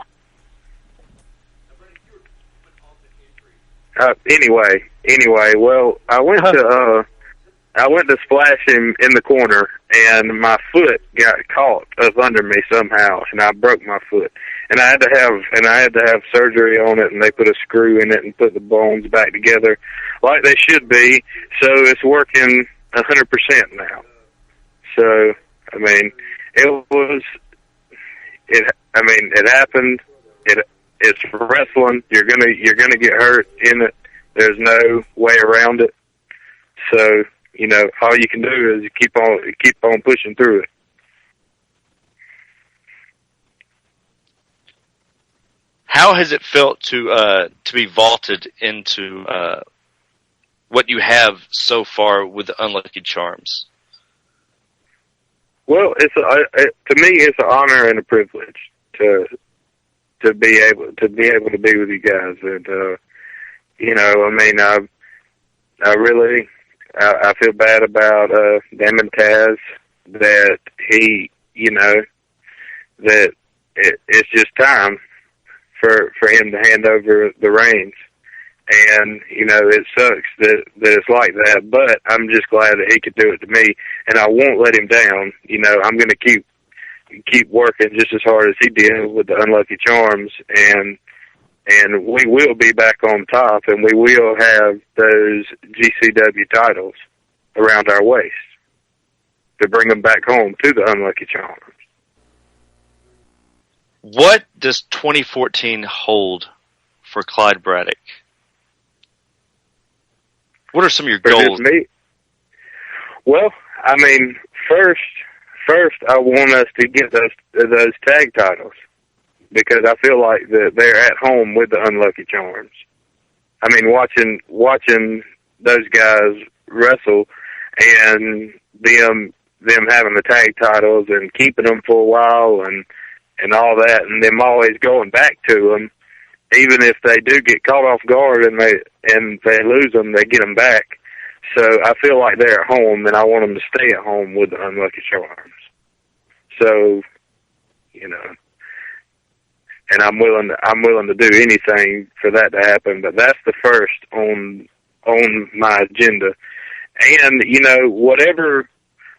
anyway. Well, I went to splash him in the corner, and my foot got caught up under me somehow, and I broke my foot. And I had to have surgery on it, and they put a screw in it and put the bones back together like they should be. So it's working 100% now. So I mean, it happened. It's wrestling. You're gonna get hurt in it. There's no way around it. So, you know, all you can do is keep on pushing through it. How has it felt to be vaulted into what you have so far with the Unlucky Charms? Well, to me, it's an honor and a privilege to be able to be with you guys, and I mean, I feel bad about them and Taz, that he, that it's just time for him to hand over the reins. And, it sucks that it's like that, but I'm just glad that he could do it to me, and I won't let him down. I'm going to keep working just as hard as he did with the Unlucky Charms, and we will be back on top, and we will have those GCW titles around our waist to bring them back home to the Unlucky Charms. What does 2014 hold for Clyde Braddock? What are some of your goals? Me? Well, I mean, first, I want us to get those tag titles, because I feel like that they're at home with the Unlucky Charms. I mean, watching those guys wrestle and them having the tag titles and keeping them for a while and all that, and them always going back to them, even if they do get caught off guard and they lose them, they get them back. So I feel like they're at home, and I want them to stay at home with the Unlucky Charms. So, and I'm willing to do anything for that to happen. But that's the first on my agenda. And whatever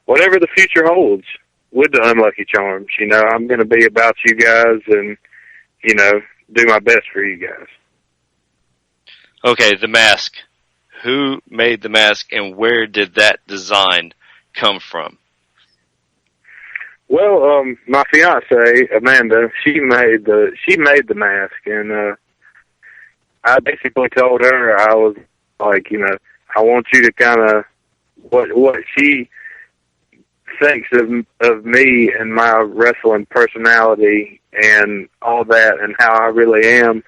the future holds with the Unlucky Charms, I'm going to be about you guys, and do my best for you guys. Okay, the mask. Who made the mask, and where did that design come from? Well, my fiance Amanda, she made the mask, and I basically told her, I was like, I want you to kind of what she thinks of me and my wrestling personality and all that, and how I really am.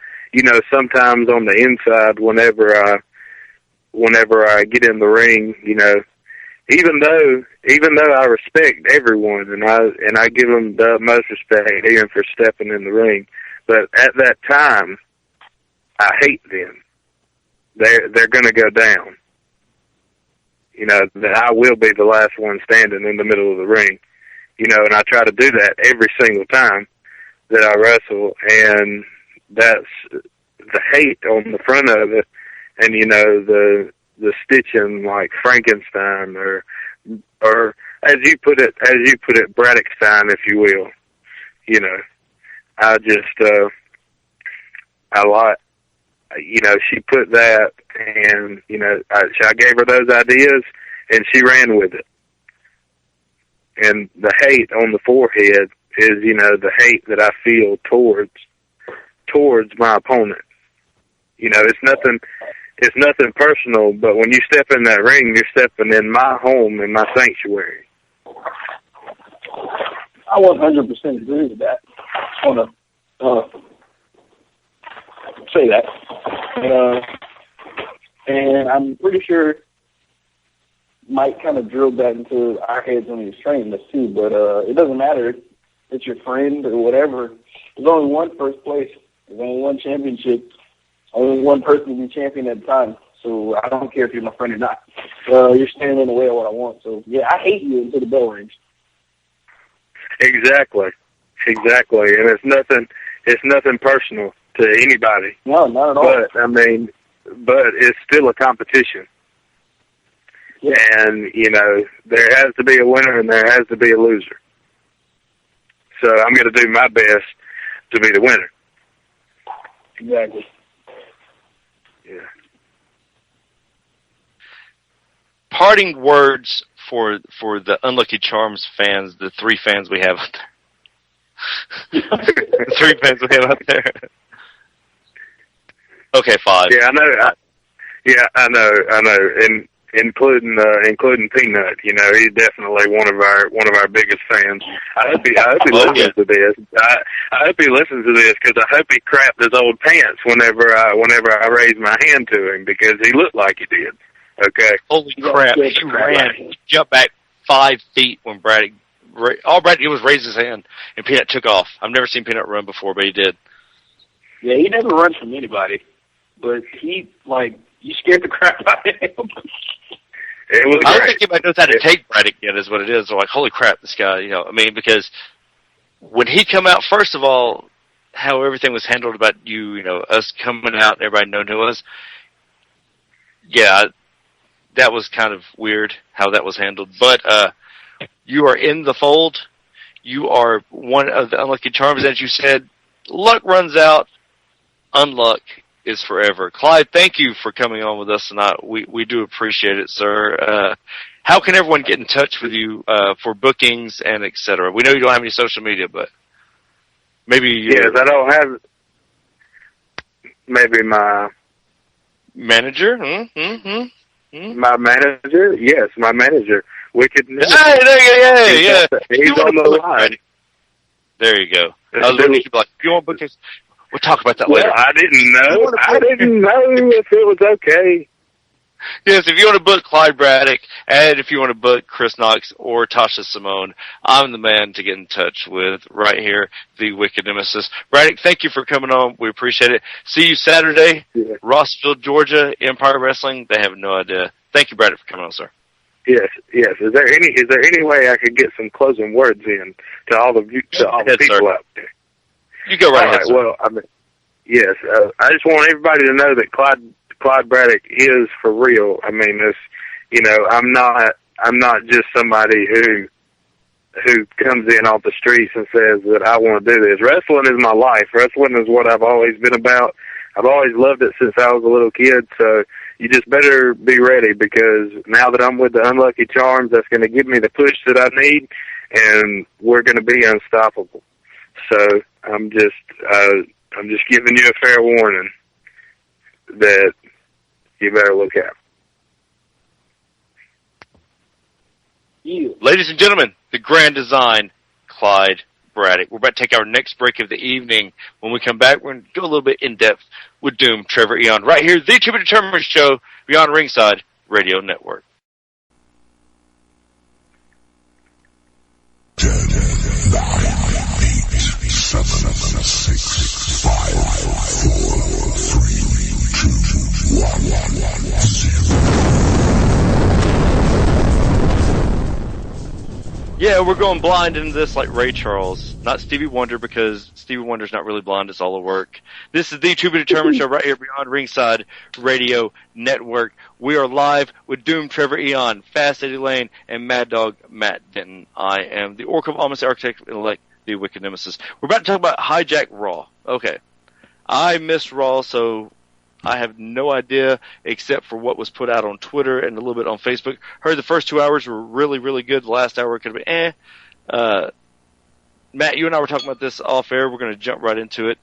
Sometimes on the inside, whenever I get in the ring, even though I respect everyone, and I give them the utmost respect even for stepping in the ring, but at that time, I hate them. They're going to go down. That I will be the last one standing in the middle of the ring. And I try to do that every single time that I wrestle, and that's the hate on the front of it, and the stitching like Frankenstein, or as you put it, Braddockstein, if you will. I like, she put that, and I gave her those ideas, and she ran with it. And the hate on the forehead is, the hate that I feel towards my opponent. It's nothing personal, but when you step in that ring, you're stepping in my home, in my sanctuary. I 100% agree with that. I want to say that. And I'm pretty sure Mike kind of drilled that into our heads when he was training us too, but it doesn't matter. It's your friend or whatever. There's only one first place. There's only one championship. Only one person to be champion at a time. So I don't care if you're my friend or not. You're standing in the way of what I want. So yeah, I hate you until the bell rings. Exactly. And it's nothing personal to anybody. No, not at all. But it's still a competition. Yeah. And, there has to be a winner and there has to be a loser. So I'm going to do my best to be the winner. Exactly. Yeah. Parting words for the Unlucky Charms fans, the 3 fans we have out there. The 3 fans we have out there. Okay, 5. Yeah, I know. And including Peanut, he's definitely one of our biggest fans. I hope he listens to this. I hope he listens to this, because I hope he crapped his old pants whenever I raised my hand to him, because he looked like he did. Okay. Holy crap! He ran, jumped back 5 feet when Braddock all Braddock did was raise his hand, and Peanut took off. I've never seen Peanut run before, but he did. Yeah, he never runs from anybody, but he, like, you scared the crap out of him. It was I don't great. think anybody knows how to take Braddock yet, is what it is. They're like, holy crap, this guy, because when he come out, first of all, how everything was handled about us coming out and everybody knowing who it was, yeah, that was kind of weird how that was handled. But you are in the fold. You are one of the unlucky charms. As you said, luck runs out, unluck is forever. Clyde, thank you for coming on with us tonight. We do appreciate it, sir. How can everyone get in touch with you for bookings and et cetera? We know you don't have any social media, but maybe Yes, I don't have. Maybe my manager. My manager. Yes, my manager. Wicked Nemesis. Hey, there you go. Yeah. He's on the line. There you go. I was wondering if you'd be like, if you want bookings, we'll talk about that later. Well, I didn't know. I didn't know if it was okay. Yes, if you want to book Clyde Braddock, and if you want to book Chris Knox or Tasha Simone, I'm the man to get in touch with right here, the Wicked Nemesis. Braddock, thank you for coming on. We appreciate it. See you Saturday, Rossville, Georgia, Empire Wrestling. They have no idea. Thank you, Braddock, for coming on, sir. Yes. Is there any way I could get some closing words in to all the people out there? You go right ahead, sir. Well, yes. I just want everybody to know that Clyde Braddock is for real. I mean, I'm not just somebody who comes in off the streets and says that I want to do this. Wrestling is my life. Wrestling is what I've always been about. I've always loved it since I was a little kid. So you just better be ready, because now that I'm with the Unlucky Charms, that's going to give me the push that I need, and we're going to be unstoppable. So I'm just giving you a fair warning that you better look out. Ladies and gentlemen, the grand design, Clyde Braddock. We're about to take our next break of the evening. When we come back, we're going to go a little bit in-depth with Doom, Trever, Aeon, right here, the To Be Determined Show, Beyond Ringside Radio Network. 10, 9, 8, 7, 6, 5, 4, 3, 2, 1, 0. Yeah, we're going blind into this like Ray Charles. Not Stevie Wonder, because Stevie Wonder's not really blind, it's all a work. This is the To Be Determined Show right here, Beyond Ringside Radio Network. We are live with Doom, Trever, Aeon, Fast Eddie Layne, and Mad Dog Matt Denton. I am the Orc of Almost Architect of Intellect, the Wicked Nemesis. We're about to talk about Hijack Raw. Okay. I missed Raw, so I have no idea except for what was put out on Twitter and a little bit on Facebook. Heard the first 2 hours were really, really good. The last hour could have been Matt, you and I were talking about this off air. We're going to jump right into it.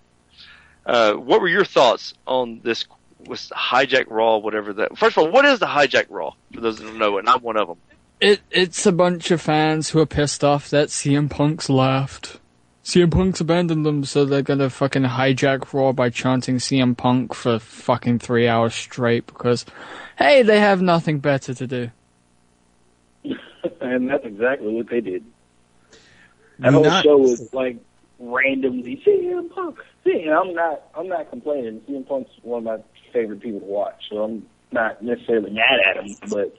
What were your thoughts on this with Hijack Raw, whatever that... First of all, what is the Hijack Raw? For those that don't know it, and I'm one of them. It's a bunch of fans who are pissed off that CM Punk's left. CM Punk's abandoned them, so they're gonna fucking hijack Raw by chanting CM Punk for fucking 3 hours straight because, hey, they have nothing better to do. And that's exactly what they did. That whole show was like randomly CM Punk. See, I'm not complaining. CM Punk's one of my favorite people to watch, so I'm not necessarily mad at him, but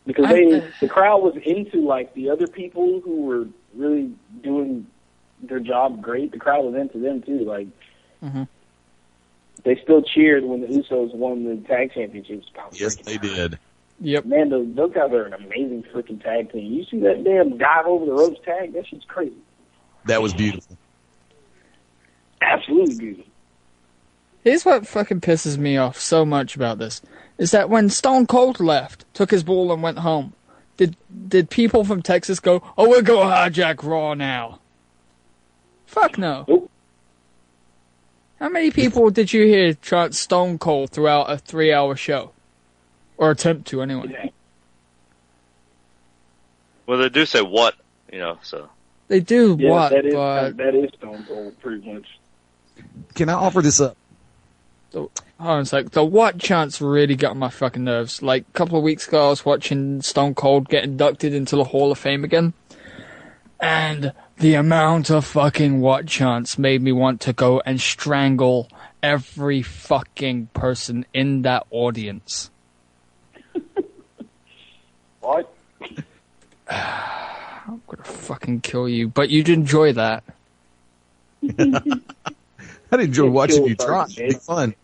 because the crowd was into like the other people who were really doing their job great. The crowd was into them too. Like they still cheered when the Usos won the tag championships. Yes, they did. Yep. Man, those guys are an amazing freaking tag team. You see that damn dive over the ropes tag? That shit's crazy. That was beautiful. Absolutely beautiful. Here's what fucking pisses me off so much about this, is that when Stone Cold left, took his ball and went home, did people from Texas go, oh, we'll go hijack Raw now? Fuck no. Nope. How many people did you hear chant Stone Cold throughout a 3-hour show? Or attempt to, anyway. Yeah. Well, they do say what, so. They do yeah, what, that is, but... That is Stone Cold, pretty much. Can I offer this up? Hold on a sec. The what chants really got on my fucking nerves. Like, a couple of weeks ago, I was watching Stone Cold get inducted into the Hall of Fame again. And the amount of fucking what chants made me want to go and strangle every fucking person in that audience. What? I'm gonna fucking kill you. But you'd enjoy that. I'd enjoy watching you try. It'd be fun.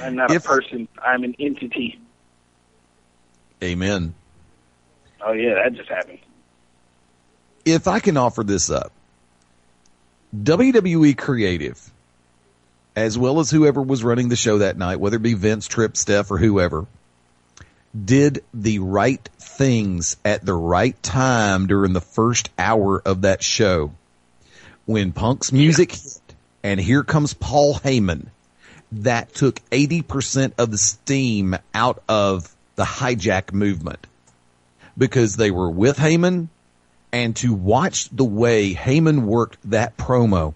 I'm not a person. I'm an entity. Amen. Oh, yeah, that just happened. If I can offer this up, WWE Creative, as well as whoever was running the show that night, whether it be Vince, Tripp, Steph, or whoever, did the right things at the right time during the first hour of that show. When Punk's music hit, and here comes Paul Heyman, that took 80% of the steam out of the hijack movement. Because they were with Heyman, and to watch the way Heyman worked that promo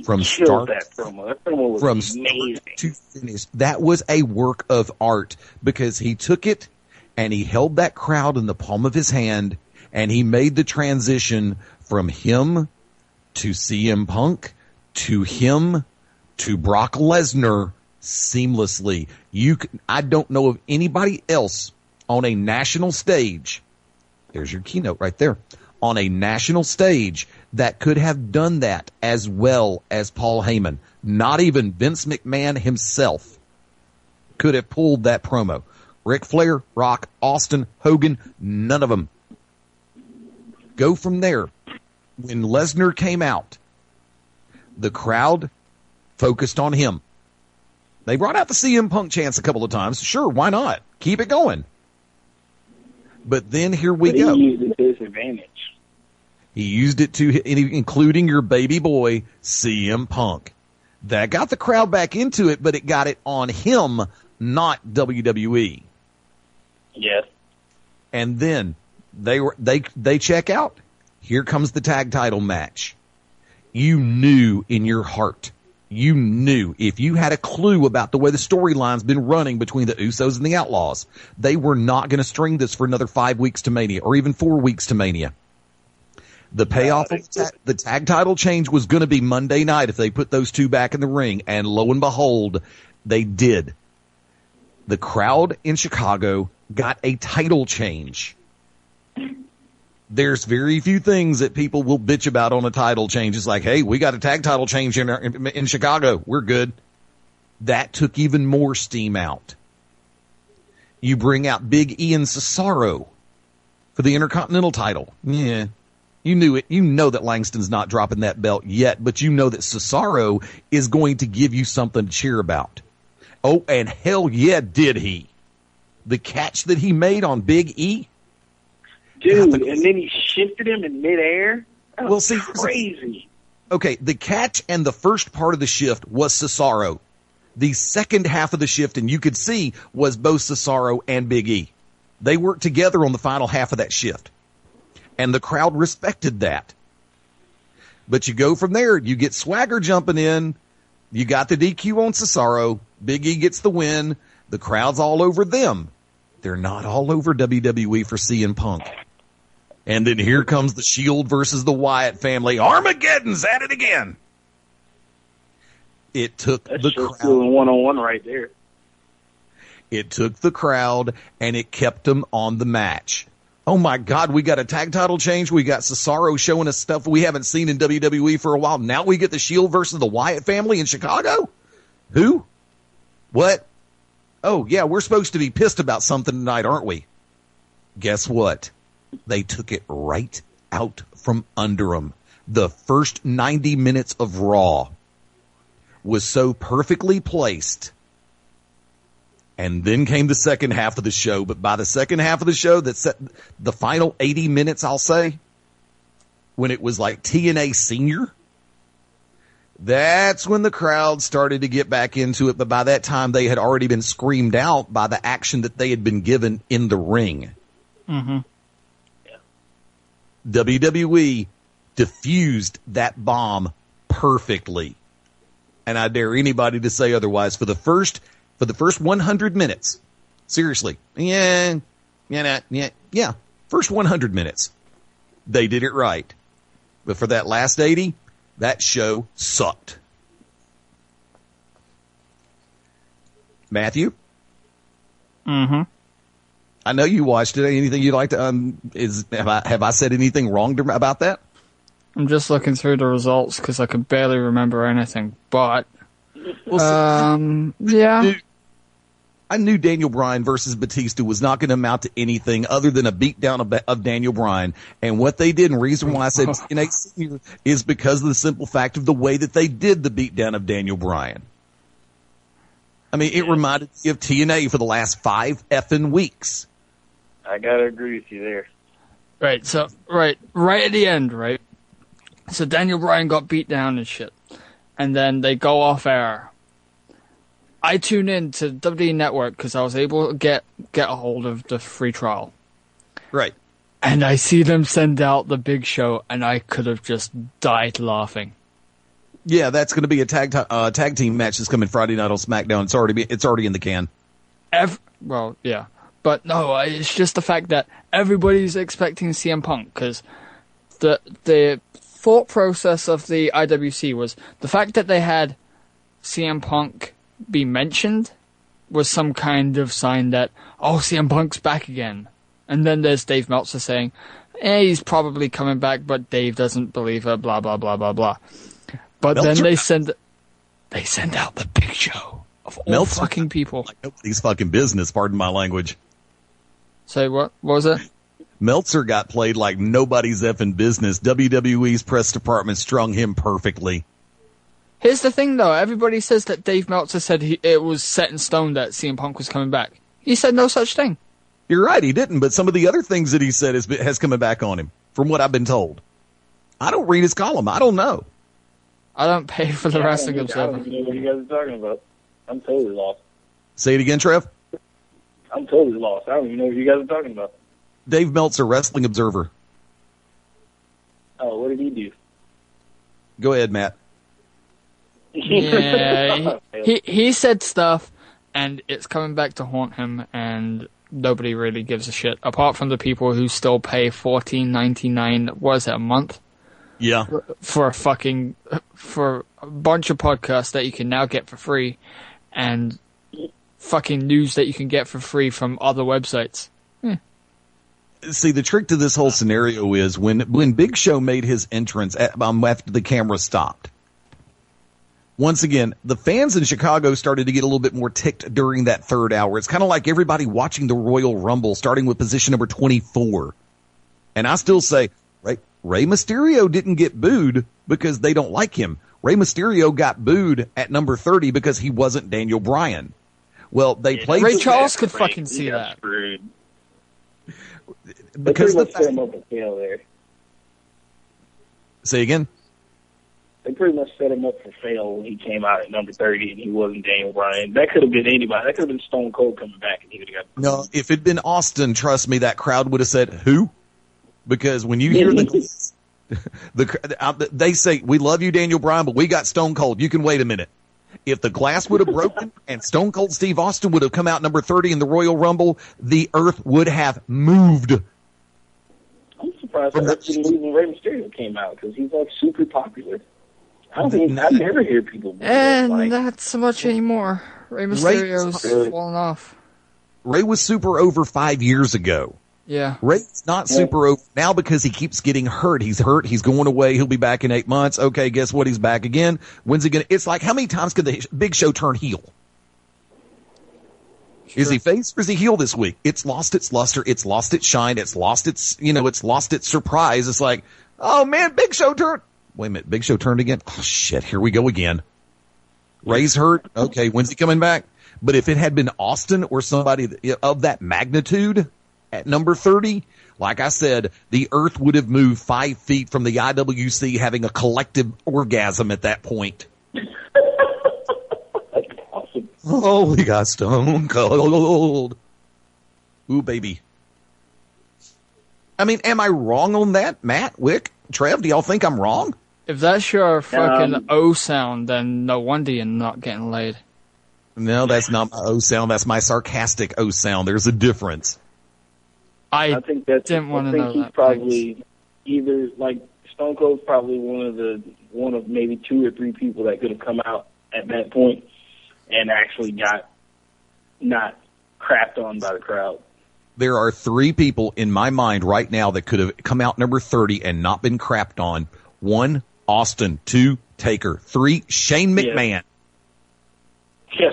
from start that promo. That promo was from amazing. start to finish, that was a work of art, because he took it and he held that crowd in the palm of his hand, and he made the transition from him to CM Punk to him to Brock Lesnar seamlessly. I don't know of anybody else on a national stage. There's your keynote right there. On a national stage that could have done that as well as Paul Heyman. Not even Vince McMahon himself could have pulled that promo. Ric Flair, Rock, Austin, Hogan, none of them. Go from there. When Lesnar came out, the crowd focused on him. They brought out the CM Punk chants a couple of times. Sure, why not? Keep it going. But then here we go. He used it to his advantage. He used it to, including your baby boy, CM Punk. That got the crowd back into it, but it got it on him, not WWE. Yes. And then they check out. Here comes the tag title match. You knew in your heart, you knew if you had a clue about the way the storyline's been running between the Usos and the Outlaws, they were not going to string this for another 5 weeks to Mania or even 4 weeks to Mania. The payoff of the tag title change was going to be Monday night if they put those two back in the ring, and lo and behold, they did. The crowd in Chicago got a title change. There's very few things that people will bitch about on a title change. It's like, hey, we got a tag title change in Chicago. We're good. That took even more steam out. You bring out Big E and Cesaro for the Intercontinental title. Yeah, you knew it. You know that Langston's not dropping that belt yet, but you know that Cesaro is going to give you something to cheer about. Oh, and hell yeah, did he. The catch that he made on Big E. Dude, and then he shifted him in midair. That was see, crazy. Okay, the catch and the first part of the shift was Cesaro. The second half of the shift, and you could see, was both Cesaro and Big E. They worked together on the final half of that shift. And the crowd respected that. But you go from there, you get Swagger jumping in, you got the DQ on Cesaro, Big E gets the win, the crowd's all over them. They're not all over WWE for CM Punk. And then here comes the Shield versus the Wyatt family. Armageddon's at it again. It took the crowd. Doing one-on-one right there. It took the crowd, and it kept them on the match. Oh, my God, we got a tag title change. We got Cesaro showing us stuff we haven't seen in WWE for a while. Now we get the Shield versus the Wyatt family in Chicago? Who? What? Oh, yeah, we're supposed to be pissed about something tonight, aren't we? Guess what? They took it right out from under them. The first 90 minutes of Raw was so perfectly placed. And then came the second half of the show. But by the second half of the show, that set the final 80 minutes, I'll say, when it was like TNA Senior, that's when the crowd started to get back into it. But by that time, they had already been screamed out by the action that they had been given in the ring. Mm-hmm. WWE diffused that bomb perfectly. And I dare anybody to say otherwise. For the first 100 minutes, seriously, first 100 minutes, they did it right. But for that last 80, that show sucked. Matthew? Mm-hmm. I know you watched it. Anything you'd like to, have I said anything wrong about that? I'm just looking through the results because I could barely remember anything, but, yeah. I knew Daniel Bryan versus Batista was not going to amount to anything other than a beatdown of Daniel Bryan. And what they did, and the reason why I said TNA Senior, is because of the simple fact of the way that they did the beatdown of Daniel Bryan. I mean, it reminded me of TNA for the last 5 effing weeks. I gotta agree with you there. Right, so, right at the end, right? So Daniel Bryan got beat down and shit. And then they go off air. I tuned in to WWE Network because I was able to get a hold of the free trial. Right. And I see them send out the Big Show, and I could have just died laughing. Yeah, that's going to be a tag team match that's coming Friday night on SmackDown. It's already in the can. Well, yeah. But no, it's just the fact that everybody's expecting CM Punk because the thought process of the IWC was the fact that they had CM Punk be mentioned was some kind of sign that, oh, CM Punk's back again. And then there's Dave Meltzer saying, he's probably coming back, but Dave doesn't believe it, blah, blah, blah, blah, blah. But Meltzer, then they send out the Big Show of all Meltzer, fucking people. Like nobody's fucking business, pardon my language. Say what? What was it? Meltzer got played like nobody's effing business. WWE's press department strung him perfectly. Here's the thing, though. Everybody says that Dave Meltzer said it was set in stone that CM Punk was coming back. He said no such thing. You're right, he didn't. But some of the other things that he said has coming back on him, from what I've been told. I don't read his column. I don't know. I don't pay for the Wrestling Observer. I don't even know what you guys are talking about. I'm totally lost. Say it again, Trev. I'm totally lost. I don't even know what you guys are talking about. Dave Meltzer, Wrestling Observer. Oh, what did he do? Go ahead, Matt. Yeah, he said stuff, and it's coming back to haunt him, and nobody really gives a shit, apart from the people who still pay $14.99, what is it, a month? Yeah. For a bunch of podcasts that you can now get for free, and fucking news that you can get for free from other websites. See, the trick to this whole scenario is when Big Show made his entrance after the camera stopped. Once again, the fans in Chicago started to get a little bit more ticked during that third hour. It's kind of like everybody watching the Royal Rumble, starting with position number 24. And I still say, Rey Mysterio didn't get booed because they don't like him. Rey Mysterio got booed at number 30 because he wasn't Daniel Bryan. Well, they played... Ray Charles could fucking see that. Screwed. Because they set him up for fail there. Say again? They pretty much set him up for fail when he came out at number 30 and he wasn't Daniel Bryan. That could have been anybody. That could have been Stone Cold coming back and he would have got... No, if it'd been Austin, trust me, that crowd would have said, who? Because when you hear they say, we love you, Daniel Bryan, but we got Stone Cold. You can wait a minute. If the glass would have broken and Stone Cold Steve Austin would have come out number 30 in the Royal Rumble, the earth would have moved. I'm surprised that when Rey Mysterio came out because he's like super popular. I never hear people. And not so much anymore. Rey Mysterio's fallen off. Rey was super over 5 years ago. Yeah. Rey's not super over now because he keeps getting hurt. He's hurt. He's going away. He'll be back in 8 months. Okay, guess what? He's back again. When's he going to... It's like, how many times could the Big Show turn heel? Sure. Is he face or is he heel this week? It's lost its luster. It's lost its shine. It's lost its, it's lost its surprise. It's like, oh man, Big Show turned. Wait a minute. Big Show turned again. Oh shit. Here we go again. Rey's hurt. Okay. When's he coming back? But if it had been Austin or somebody of that magnitude at number 30, like I said, the earth would have moved 5 feet from the IWC having a collective orgasm at that point. That's awesome. Oh, we got Stone Cold. Ooh, baby. I mean, am I wrong on that? Matt, Wick, Trev, do y'all think I'm wrong? If that's your fucking O sound, then no wonder you're not getting laid. No, that's not my O sound. That's my sarcastic O sound. There's a difference. I think that's. Didn't want to I know think he's that. probably either like Stone Cold's probably one of maybe 2 or 3 people that could have come out at that point and actually got not crapped on by the crowd. There are 3 people in my mind right now that could have come out number 30 and not been crapped on. 1, Austin. 2, Taker. 3, Shane McMahon. Yeah.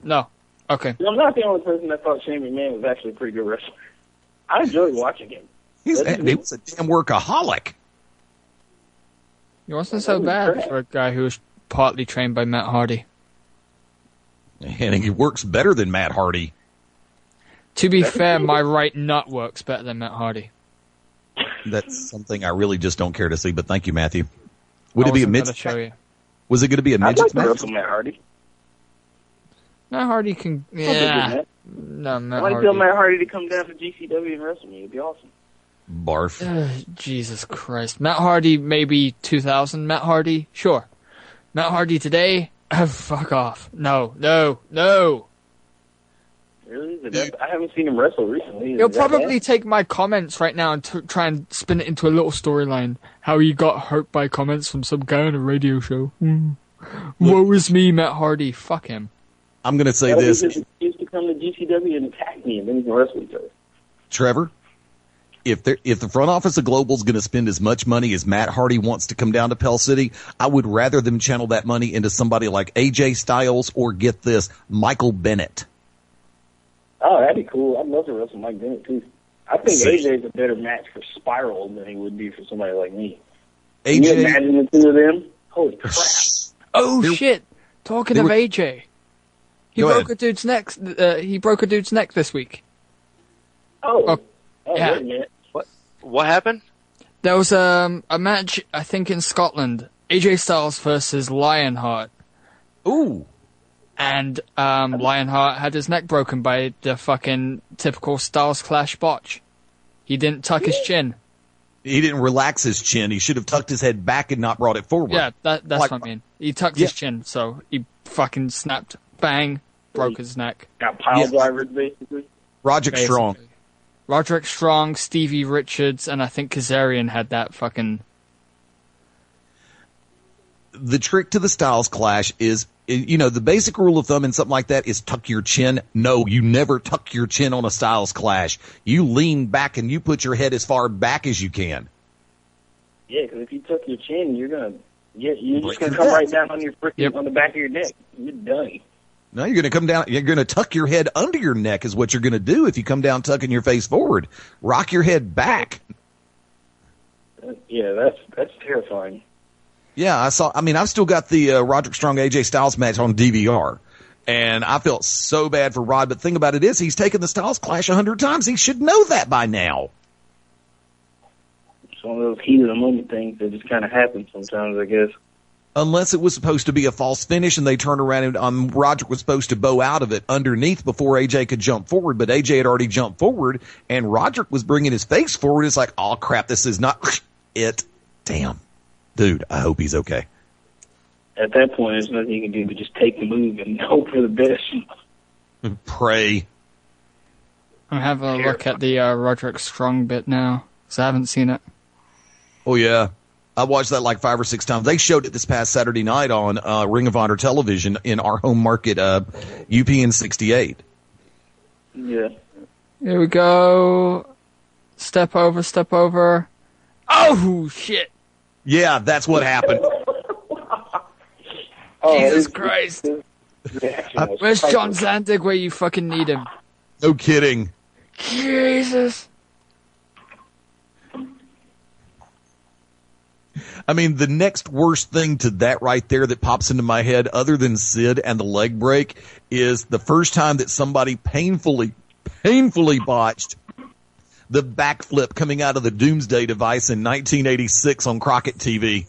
No. Okay. I'm not the only person that thought Shane McMahon was actually a pretty good wrestler. I enjoyed watching him. He was a damn workaholic. He wasn't so bad for a guy who was partly trained by Matt Hardy. And he works better than Matt Hardy. To be fair, my right nut works better than Matt Hardy. That's something I really just don't care to see, but thank you, Matthew. Would I it be a wasn't gonna midget? show you. Was it going to be a I'd midget like to match? wrestle Matt Hardy. Matt Hardy can... Yeah. No, Matt I want to Hardy. tell Matt Hardy to come down to GCW and wrestle me. It'd be awesome. Barf. Jesus Christ. Matt Hardy, maybe 2000. Matt Hardy, sure. Matt Hardy today, fuck off. No. Really? I haven't seen him wrestle recently. He'll probably take my comments right now and try and spin it into a little storyline. How he got hurt by comments from some guy on a radio show. Woe is me, Matt Hardy. Fuck him. I'm going to say this. He used to come to GCW and attack me, and then we can wrestle each other. Trevor, if the front office of Global is going to spend as much money as Matt Hardy wants to come down to Pell City, I would rather them channel that money into somebody like AJ Styles or, get this, Michael Bennett. Oh, that'd be cool. I'd love to wrestle Mike Bennett, too. I think AJ's a better match for Spiral than he would be for somebody like me. Can you imagine the 2 of them? Holy crap. Oh, shit. Talking of AJ. He broke a dude's neck. He broke a dude's neck this week. Oh yeah. Wait a minute. What happened? There was a match, I think, in Scotland. AJ Styles versus Lionheart. Ooh. And Lionheart had his neck broken by the fucking typical Styles Clash botch. He didn't tuck his chin. He didn't relax his chin. He should have tucked his head back and not brought it forward. Yeah, that's what I mean. He tucked his chin, so he fucking snapped. Bang. Broke his neck. Got pile drivers, basically. Roderick Strong. Roderick Strong, Stevie Richards, and I think Kazarian had that fucking... The trick to the Styles Clash is, the basic rule of thumb in something like that is tuck your chin. No, you never tuck your chin on a Styles Clash. You lean back and you put your head as far back as you can. Yeah, because if you tuck your chin, you're just gonna come right down on your on the back of your neck. You're done. No, you're going to come down. You're going to tuck your head under your neck is what you're going to do if you come down tucking your face forward. Rock your head back. Yeah, that's terrifying. Yeah, I've still got the Roderick Strong AJ Styles match on DVR, and I felt so bad for Rod. But the thing about it is, he's taken the Styles Clash 100 times. He should know that by now. It's one of those heat of the moment things that just kind of happen sometimes, I guess. Unless it was supposed to be a false finish and they turned around and Roderick was supposed to bow out of it underneath before AJ could jump forward, but AJ had already jumped forward and Roderick was bringing his face forward. It's like, oh crap, this is not it. Damn. Dude, I hope he's okay. At that point, there's nothing you can do but just take the move and hope for the best. Pray. I'm having a look at the Roderick Strong bit now, because I haven't seen it. Oh yeah. I watched that like 5 or 6 times. They showed it this past Saturday night on Ring of Honor television in our home market, UPN 68. Yeah. Here we go. Step over. Oh, shit. Yeah, that's what happened. Jesus Christ. Where's John Zandig where you fucking need him? No kidding. Jesus. I mean, the next worst thing to that right there that pops into my head, other than Sid and the leg break, is the first time that somebody painfully botched the backflip coming out of the Doomsday device in 1986 on Crockett TV.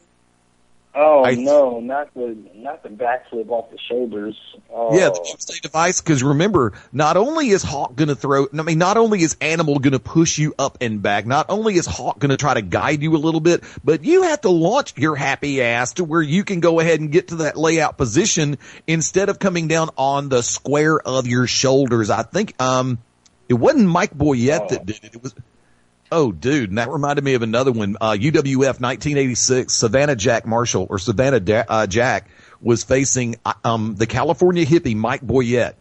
Oh no, not the backflip off the shoulders. Oh. Yeah, the doomsday device. Because remember, not only is Hawk going to not only is Animal going to push you up and back, not only is Hawk going to try to guide you a little bit, but you have to launch your happy ass to where you can go ahead and get to that layout position instead of coming down on the square of your shoulders. I think it wasn't Mike Boyette that did it. It was. Oh, dude, and that reminded me of another one. UWF 1986, Savannah Jack was facing the California hippie Mike Boyette.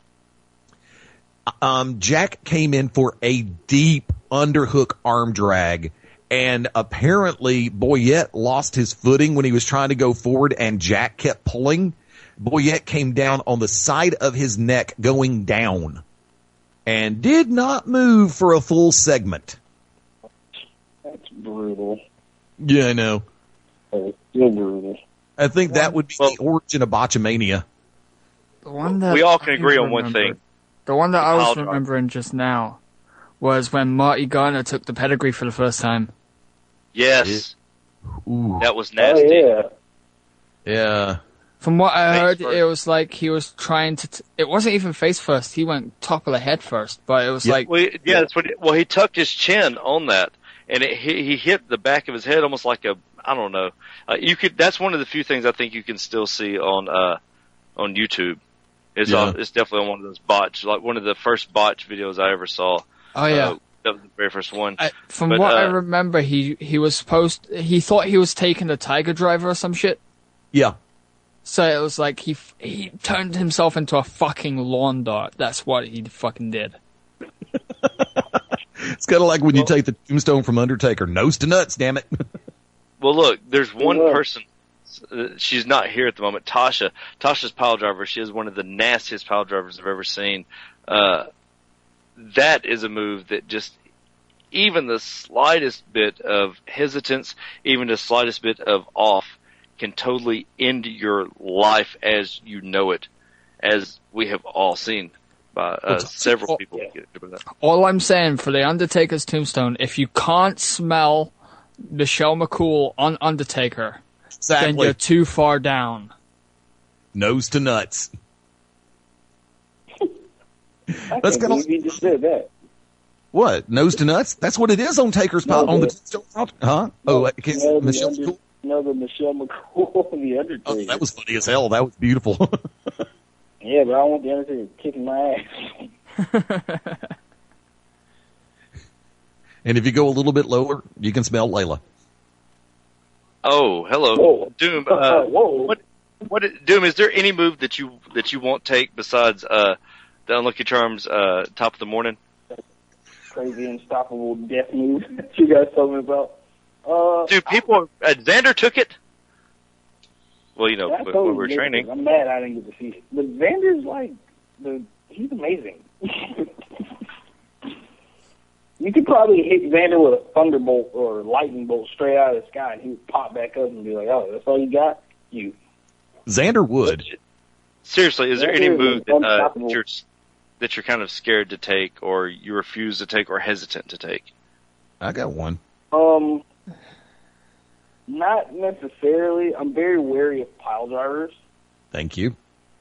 Jack came in for a deep underhook arm drag, and apparently Boyette lost his footing when he was trying to go forward, and Jack kept pulling. Boyette came down on the side of his neck going down and did not move for a full segment. That's brutal. Yeah, I know. Oh, still brutal. I think that would be the origin of Botchamania. The one that we all can agree on one thing. The one that I was remembering just now was when Marty Garner took the pedigree for the first time. Yes. Ooh. That was nasty. Oh, yeah. Yeah. From what I heard, it was like he was trying to... it wasn't even face first. He went top of the head first, but it was like... Well, yeah, that's what. He tucked his chin on that, and he hit the back of his head almost like a... I don't know. That's one of the few things I think you can still see on YouTube. It's definitely on one of those botch, like one of the first botch videos I ever saw. Oh yeah, that was the very first one. From what I remember, he thought he was taking a Tiger Driver or some shit. Yeah. So it was like he turned himself into a fucking lawn dart. That's what he fucking did. It's kind of like when you take the tombstone from Undertaker. Nose to nuts, damn it. Well, look, there's one person. She's not here at the moment. Tasha. Tasha's pile driver. She is one of the nastiest pile drivers I've ever seen. That is a move that just, even the slightest bit of hesitance, even the slightest bit of off, can totally end your life as you know it, as we have all seen by several people. All I'm saying for the Undertaker's tombstone, if you can't smell Michelle McCool on Undertaker, then you're too far down. Nose to nuts. That's kind of. You just said that. What? Nose to nuts? That's what it is on Taker's pile. On the tombstone. Huh? Michelle McCool. No, the Michelle McCool on the Undertaker. Oh, that was funny as hell. That was beautiful. Yeah, but I want the Undertaker kicking my ass. And if you go a little bit lower, you can smell Layla. Oh, hello, whoa. Doom. Whoa. What Doom? Is there any move that you won't take besides the Unlucky Charms top of the morning? Crazy unstoppable death move that you guys told me about. Dude, Xander took it. Well, you know, when we were training. I'm mad I didn't get to see it. But Xander's he's amazing. You could probably hit Xander with a thunderbolt or a lightning bolt straight out of the sky, and he would pop back up and be like, "Oh, that's all you got?" Xander would. Seriously, is there any move that you're kind of scared to take, or you refuse to take, or hesitant to take? I got one. Not necessarily. I'm very wary of pile drivers. Thank you.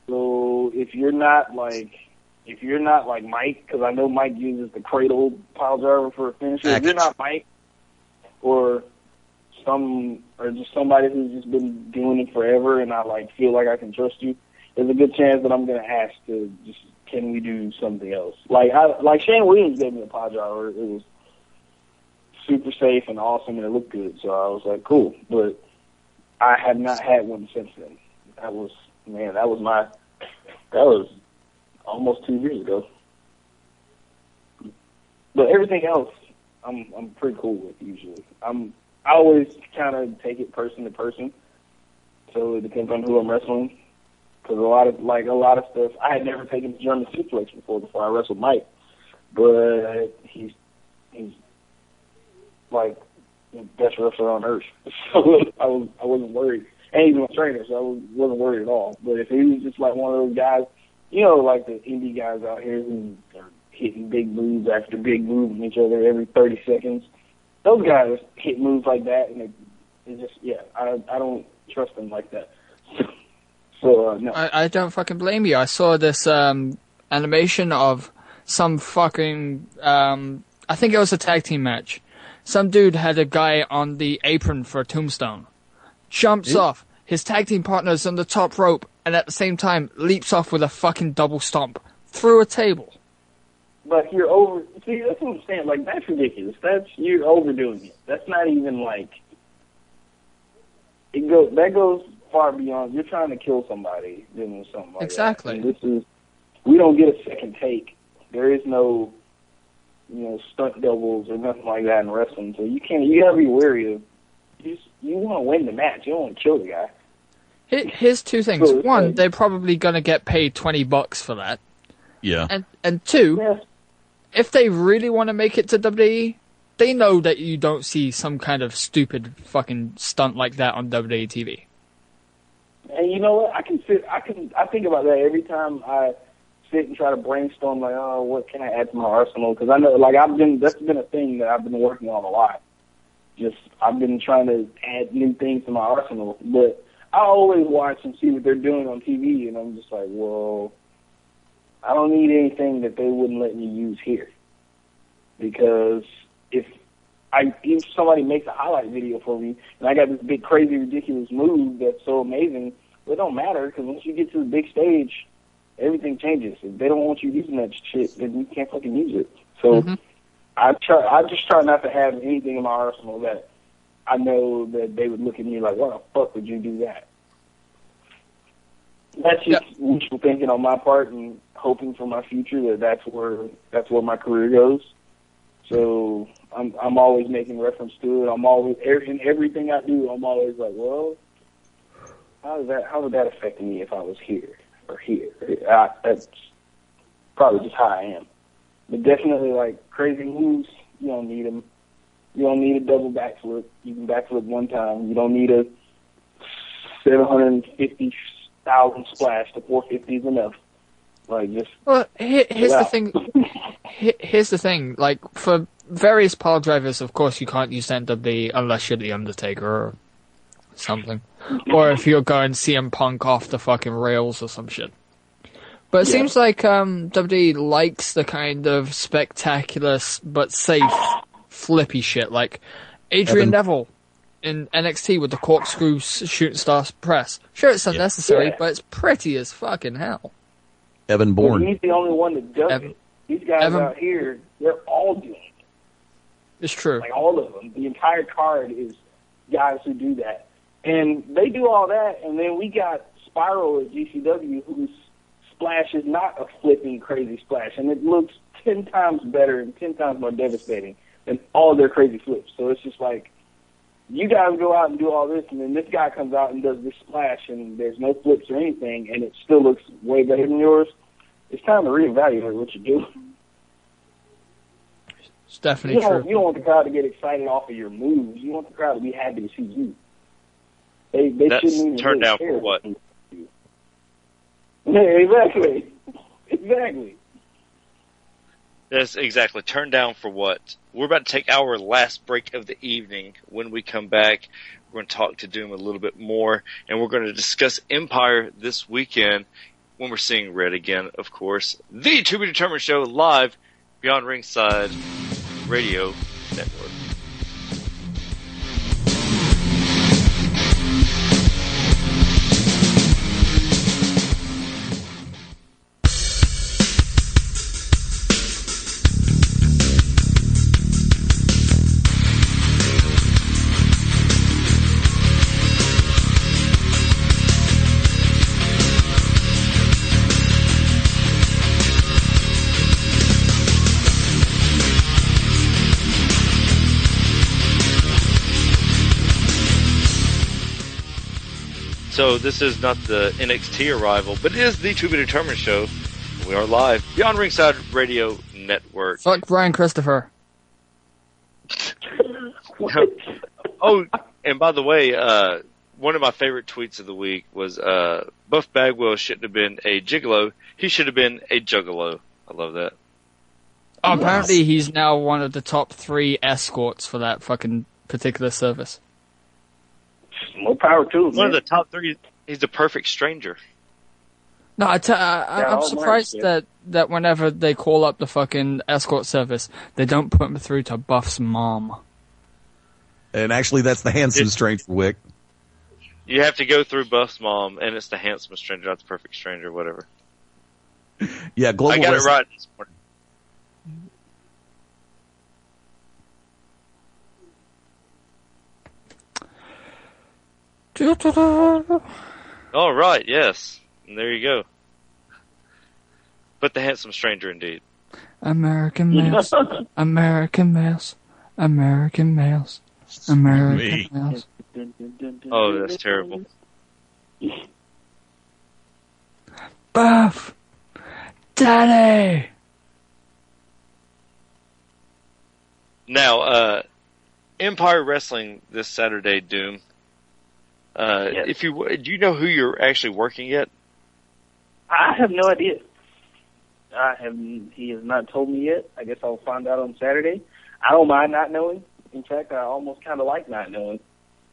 So if you're not like Mike, because I know Mike uses the cradle pile driver for a finisher. If you're not Mike, or just somebody who's just been doing it forever, and I feel like I can trust you, there's a good chance that I'm going to ask to just, can we do something else? Like Shane Williams gave me a pile driver. It was super safe and awesome, and it looked good. So I was like, cool. But I have not had one since then. That was almost 2 years ago. But everything else, I'm pretty cool with usually. I always kind of take it person to person, so it depends on who I'm wrestling. Because a lot of stuff, I had never taken the German suplex before I wrestled Mike, but he's like the best wrestler on earth. So I wasn't worried, and he's my trainer, so I wasn't worried at all. But if he was just like one of those guys, like the indie guys out here who are hitting big moves after big moves on each other every 30 seconds. Those guys hit moves like that, and it just, I don't trust them like that. So no. I don't fucking blame you. I saw this animation of some fucking I think it was a tag team match. Some dude had a guy on the apron for a tombstone. Jumps off. His tag team partner's on the top rope, and at the same time leaps off with a fucking double stomp through a table. But you're over. See, that's what I'm saying. Like, that's ridiculous. You're overdoing it. That's not even like. That goes far beyond. You're trying to kill somebody doing something like exactly. that. Exactly. We don't get a second take. There is no, stunt doubles or nothing like that in wrestling. So you gotta be wary of. You want to win the match. You don't want to kill the guy. Here's two things. One, they're probably gonna get paid $20 for that. Yeah. And two, if they really want to make it to WWE, they know that you don't see some kind of stupid fucking stunt like that on WWE TV. And you know what? I think about that every time I sit and try to brainstorm, like, oh, what can I add to my arsenal? Because I know, like, that's been a thing that I've been working on a lot. I've been trying to add new things to my arsenal, but I always watch and see what they're doing on TV, and I'm just like, well, I don't need anything that they wouldn't let me use here. Because if somebody makes a highlight video for me, and I got this big, crazy, ridiculous move that's so amazing, it don't matter, because once you get to the big stage, everything changes. If they don't want you using that shit, then you can't fucking use it. So I just try not to have anything in my arsenal that I know that they would look at me like, why the fuck would you do that? That's just wishful thinking on my part and hoping for my future that's where my career goes. So I'm always making reference to it. I'm always in everything I do. I'm always like, well, how would that affect me if I was here or here? That's probably just how I am. But definitely, like, crazy moves, you don't need them. You don't need a double backflip. You can backflip one time. You don't need a 750,000 splash. The 450 is enough. Like, just. Well, here's the thing. Here's the thing. Like, for various pile drivers, of course, you can't use WWE unless you're the Undertaker or something, or if you're going CM Punk off the fucking rails or some shit. But it seems like WWE likes the kind of spectacular but safe, flippy shit, like Adrian Neville in NXT with the corkscrew shooting star press. Sure, it's unnecessary, but it's pretty as fucking hell. Evan Bourne. Well, he's the only one that does it. These guys out here, they're all doing it. It's true. Like, all of them. The entire card is guys who do that. And they do all that, and then we got Spiral at GCW, whose splash is not a flipping crazy splash, and it looks 10 times better and 10 times more devastating than all their crazy flips. So it's just like, you guys go out and do all this, and then this guy comes out and does this splash, and there's no flips or anything, and it still looks way better than yours. It's time to reevaluate what you do. It's definitely true. You don't want the crowd to get excited off of your moves. You want the crowd to be happy to see you. They That's shouldn't even turned really down care for what? Yeah, exactly. Exactly. That's exactly. Turned down for what? We're about to take our last break of the evening. When we come back, we're going to talk to Doom a little bit more, and we're going to discuss Empire this weekend when we're seeing red again, of course. The To Be Determined Show live Beyond Ringside Radio Network. So this is not the NXT arrival, but it is the To Be Determined show. We are live Beyond Ringside Radio Network. Fuck Brian Christopher. Oh, and by the way, one of my favorite tweets of the week was Buff Bagwell shouldn't have been a gigolo. He should have been a juggalo. I love that. Oh, apparently he's now one of the top 3 escorts for that fucking particular service. More power to him, One of man. the top 3. He's the perfect stranger. No, I'm surprised that whenever they call up the fucking escort service, they don't put him through to Buff's mom. And actually, that's the handsome stranger, Wick. You have to go through Buff's mom, and it's the handsome stranger, not the perfect stranger, whatever. Yeah, Global I got it right this morning. All right, yes. And there you go. But the handsome stranger, indeed. American males, American males, American males, American males. Oh, that's terrible. Buff! Daddy! Now, Empire Wrestling this Saturday, Doom. Yes. Do you know who you're actually working yet? I have no idea. He has not told me yet. I guess I'll find out on Saturday. I don't mind not knowing. In fact, I almost kind of like not knowing.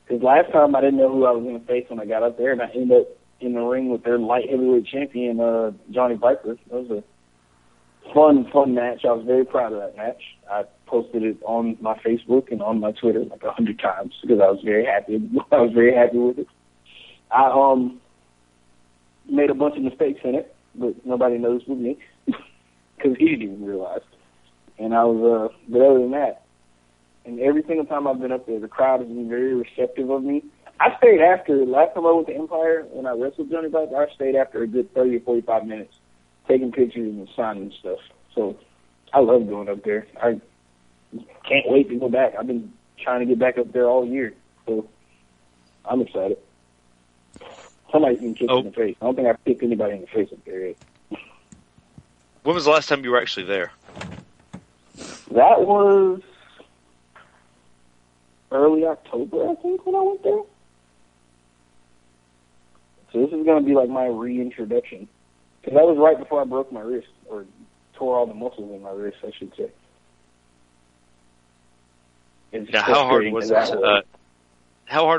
Because last time I didn't know who I was going to face when I got up there, and I ended up in the ring with their light heavyweight champion, Johnny Viper. It was a fun match. I was very proud of that match. I posted it on my Facebook and on my Twitter like 100 times because I was very happy. I was very happy with it. I made a bunch of mistakes in it, but nobody knows with me because he didn't even realize. And I was, but other than that, and every single time I've been up there, the crowd has been very receptive of me. I stayed after, last time I went to Empire, when I wrestled Johnny Viper, I stayed after a good 30 or 45 minutes, taking pictures and signing stuff. So I love going up there. I can't wait to go back. I've been trying to get back up there all year. So I'm excited. Somebody's been kicked in the face. I don't think I've kicked anybody in the face up there yet. When was the last time you were actually there? That was early October, I think, when I went there. So this is going to be like my reintroduction. Because that was right before I broke my wrist, or tore all the muscles in my wrist, I should say. Now, how hard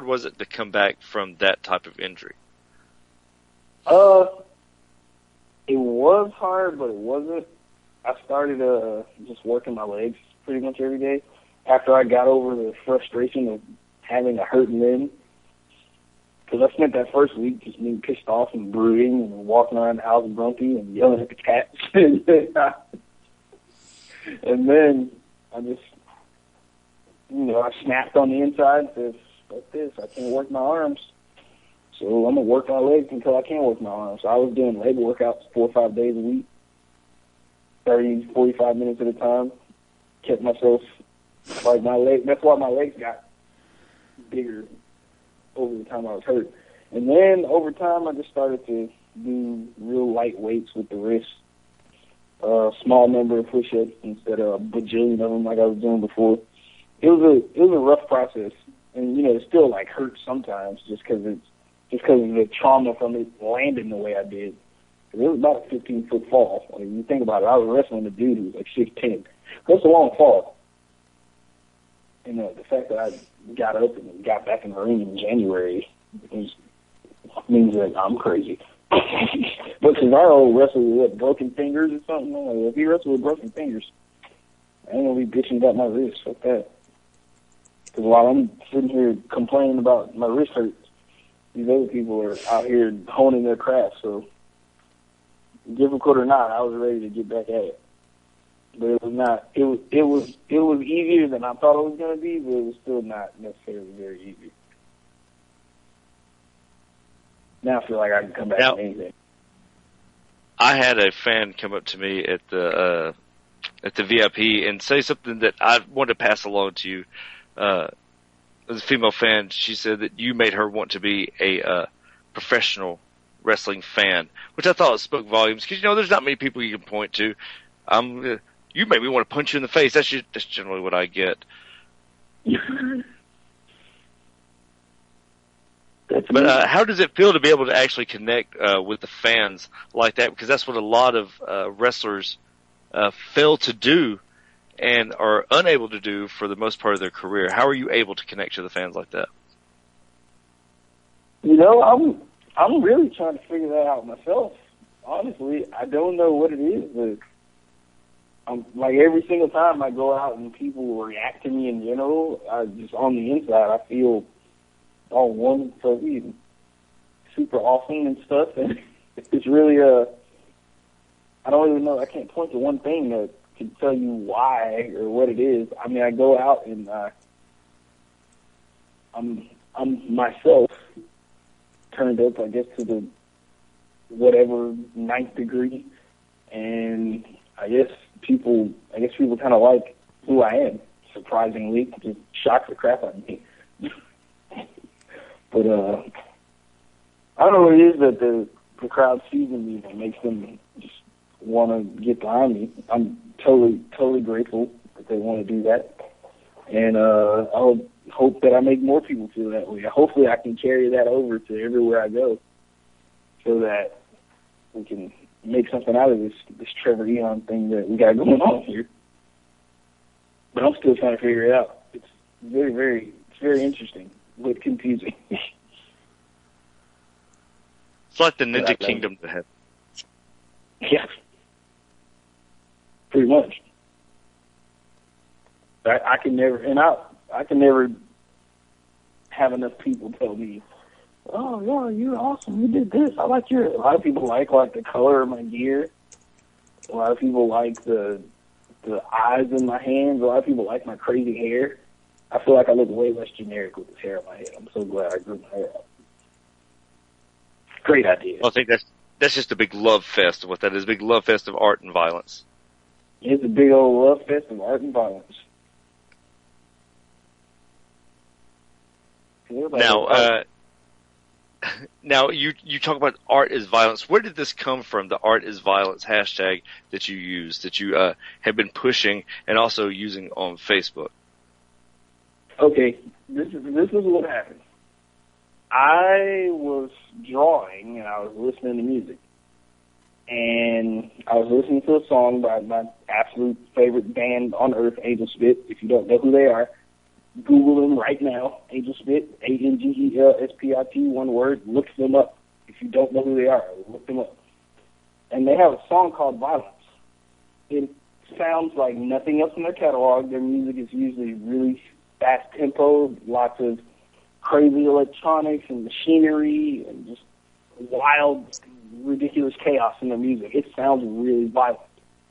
was it to come back from that type of injury? It was hard, but it wasn't. I started just working my legs pretty much every day after I got over the frustration of having a hurt limb. Because I spent that first week just being pissed off and brooding and walking around the house grumpy and yelling at the cats. And then I just, I snapped on the inside and said, fuck this, I can't work my arms. So I'm going to work my legs until I can work my arms. So I was doing leg workouts 4 or 5 days a week, 30, 45 minutes at a time. Kept myself, like my leg, that's why my legs got bigger over the time I was hurt. And then over time, I just started to do real light weights with the wrist. Small number of push-ups instead of a bajillion of them like I was doing before. It was a rough process. And, it still like hurts sometimes just because of the trauma from it landing the way I did. It was about a 15-foot fall. Like, you think about it, I was wrestling a dude who was like 6'10". That's a long fall. And the fact that I got up and got back in the ring in January means that I'm crazy. But since our old wrestle with broken fingers or something, if he wrestled with broken fingers, I ain't gonna be bitching about my wrist. Fuck that. Because while I'm sitting here complaining about my wrist hurts, these other people are out here honing their craft. So, difficult or not, I was ready to get back at it. But it was not. It was easier than I thought it was going to be, but it was still not necessarily very easy. Now I feel like I can come back to anything. I had a fan come up to me at the VIP and say something that I wanted to pass along to you. As a female fan, she said that you made her want to be a professional wrestling fan, which I thought spoke volumes. Because there's not many people you can point to. You made me want to punch you in the face. That's generally what I get. But how does it feel to be able to actually connect with the fans like that? Because that's what a lot of wrestlers fail to do and are unable to do for the most part of their career. How are you able to connect to the fans like that? You know, I'm really trying to figure that out myself. Honestly, I don't know what it is, but I'm like every single time I go out and people react to me in general, I just on the inside I feel all warm and fuzzy and super awesome and stuff. And it's really I don't even know. I can't point to one thing that can tell you why or what it is. I mean, I go out and I'm myself turned up, I guess, to the whatever ninth degree, and I guess people kind of like who I am. Surprisingly, just shocks the crap out of me. But I don't know what it is that the crowd sees in me that makes them just want to get behind me. I'm totally grateful that they want to do that, and I'll hope that I make more people feel that way. Hopefully, I can carry that over to everywhere I go, so that we can make something out of this Trever Aeon thing that we got going on here. But I'm still trying to figure it out. It's very interesting, but confusing. It's like the Ninja Kingdom to have. Yeah. Pretty much. I can never have enough people tell me, "Oh yeah, you're awesome. You did this. I like your." A lot of people like the color of my gear. A lot of people like the eyes in my hands. A lot of people like my crazy hair. I feel like I look way less generic with this hair on my head. I'm so glad I grew my hair out. Great idea. I think that's just a big love fest of what that is. A big love fest of art and violence. It's a big old love fest of art and violence. Now you talk about art is violence. Where did this come from? The art is violence hashtag that you use, that you have been pushing and also using on Facebook. Okay, this is what happened. I was drawing and I was listening to music, and I was listening to a song by my absolute favorite band on earth, Angel Spit. If you don't know who they are, Google them right now. Angel Spit, ANGELSPIT, one word. Look them up. If you don't know who they are, look them up. And they have a song called Violence. It sounds like nothing else in their catalog. Their music is usually really fast tempo, lots of crazy electronics and machinery and just wild, ridiculous chaos in their music. It sounds really violent.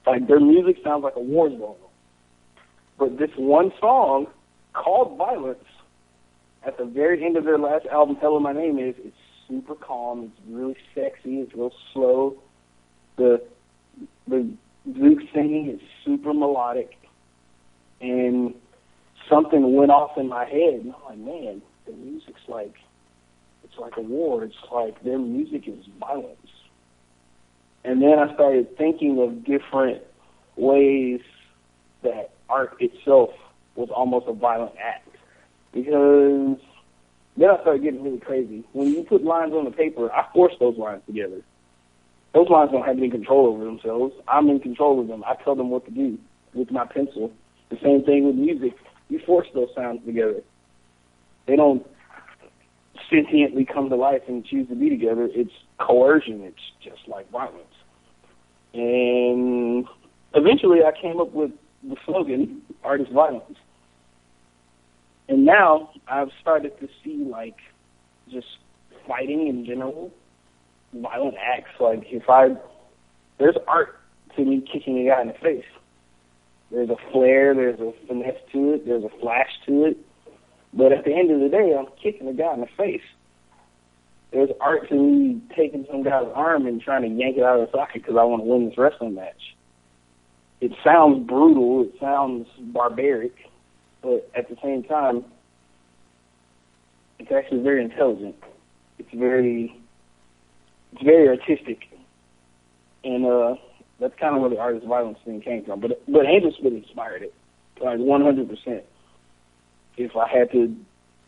Like their music sounds like a war is going on. But this one song called Violence, at the very end of their last album, Hello, My Name Is, it's super calm, it's really sexy, it's real slow. The Zook singing is super melodic, and something went off in my head, and I'm like, man, the music's like, it's like a war, it's like their music is violence. And then I started thinking of different ways that art itself was almost a violent act. Because then I started getting really crazy. When you put lines on the paper, I force those lines together. Those lines don't have any control over themselves. I'm in control of them. I tell them what to do with my pencil. The same thing with music. You force those sounds together. They don't sentiently come to life and choose to be together. It's coercion. It's just like violence. And eventually I came up with the slogan, art is violence. And now I've started to see, like, just fighting in general, violent acts. Like, there's art to me kicking a guy in the face. There's a flair, there's a finesse to it, there's a flash to it. But at the end of the day, I'm kicking a guy in the face. There's art to me taking some guy's arm and trying to yank it out of the socket because I want to win this wrestling match. It sounds brutal, it sounds barbaric, but at the same time, it's actually very intelligent. It's very artistic, and that's kind of where the art is violence thing came from. But Angel Spit inspired it, like 100%. If I had to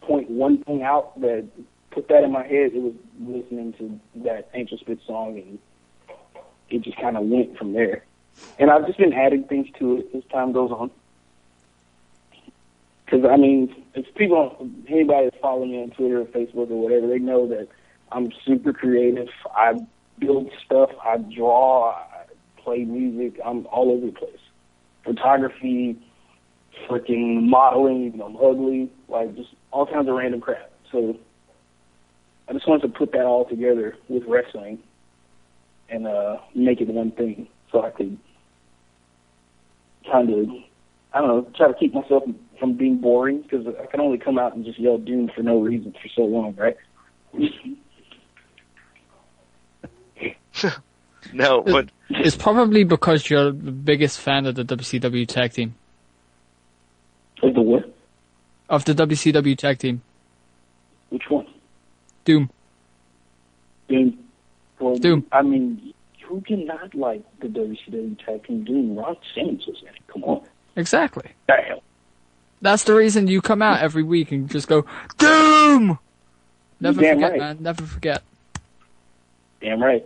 point one thing out that put that in my head, it was listening to that Angel Spit song, and it just kind of went from there. And I've just been adding things to it as time goes on. Because, I mean, if anybody that's following me on Twitter or Facebook or whatever, they know that I'm super creative. I build stuff. I draw. I play music. I'm all over the place. Photography, freaking modeling, even though I'm ugly, like just all kinds of random crap. So I just wanted to put that all together with wrestling and make it one thing so I could kind of, I don't know, try to keep myself from being boring, because I can only come out and just yell Doom for no reason for so long, right? No, but it's probably because you're the biggest fan of the WCW tag team. Of the what? Of the WCW tag team. Which one? Doom. Doom. Well, Doom. I mean, who can not like the WCW tag team Doom? Ron Simmons was in it. Come on. Exactly. Damn. That's the reason you come out every week and just go, Doom! Never Damn forget, right. man. Never forget. Damn right.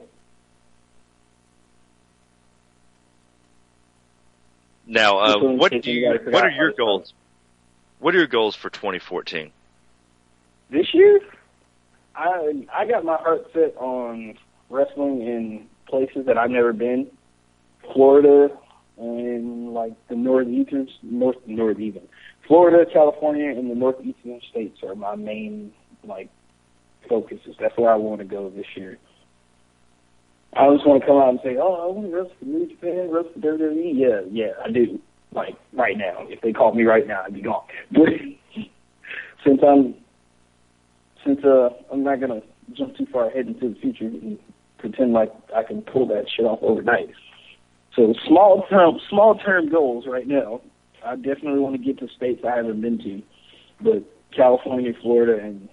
now, what are your goals? What are your goals for 2014? This year, I got my heart set on wrestling in places that I've never been. Florida and like the northeastern. Florida, California, and the northeastern states are my main like focuses. That's where I want to go this year. I just want to come out and say, oh, I want to wrestle for New Japan, wrestle for WWE. Yeah, I do. Like right now, if they called me right now, I'd be gone. But since I'm not gonna jump too far ahead into the future and pretend like I can pull that shit off overnight. So small term goals right now. I definitely want to get to states I haven't been to, but California, Florida, and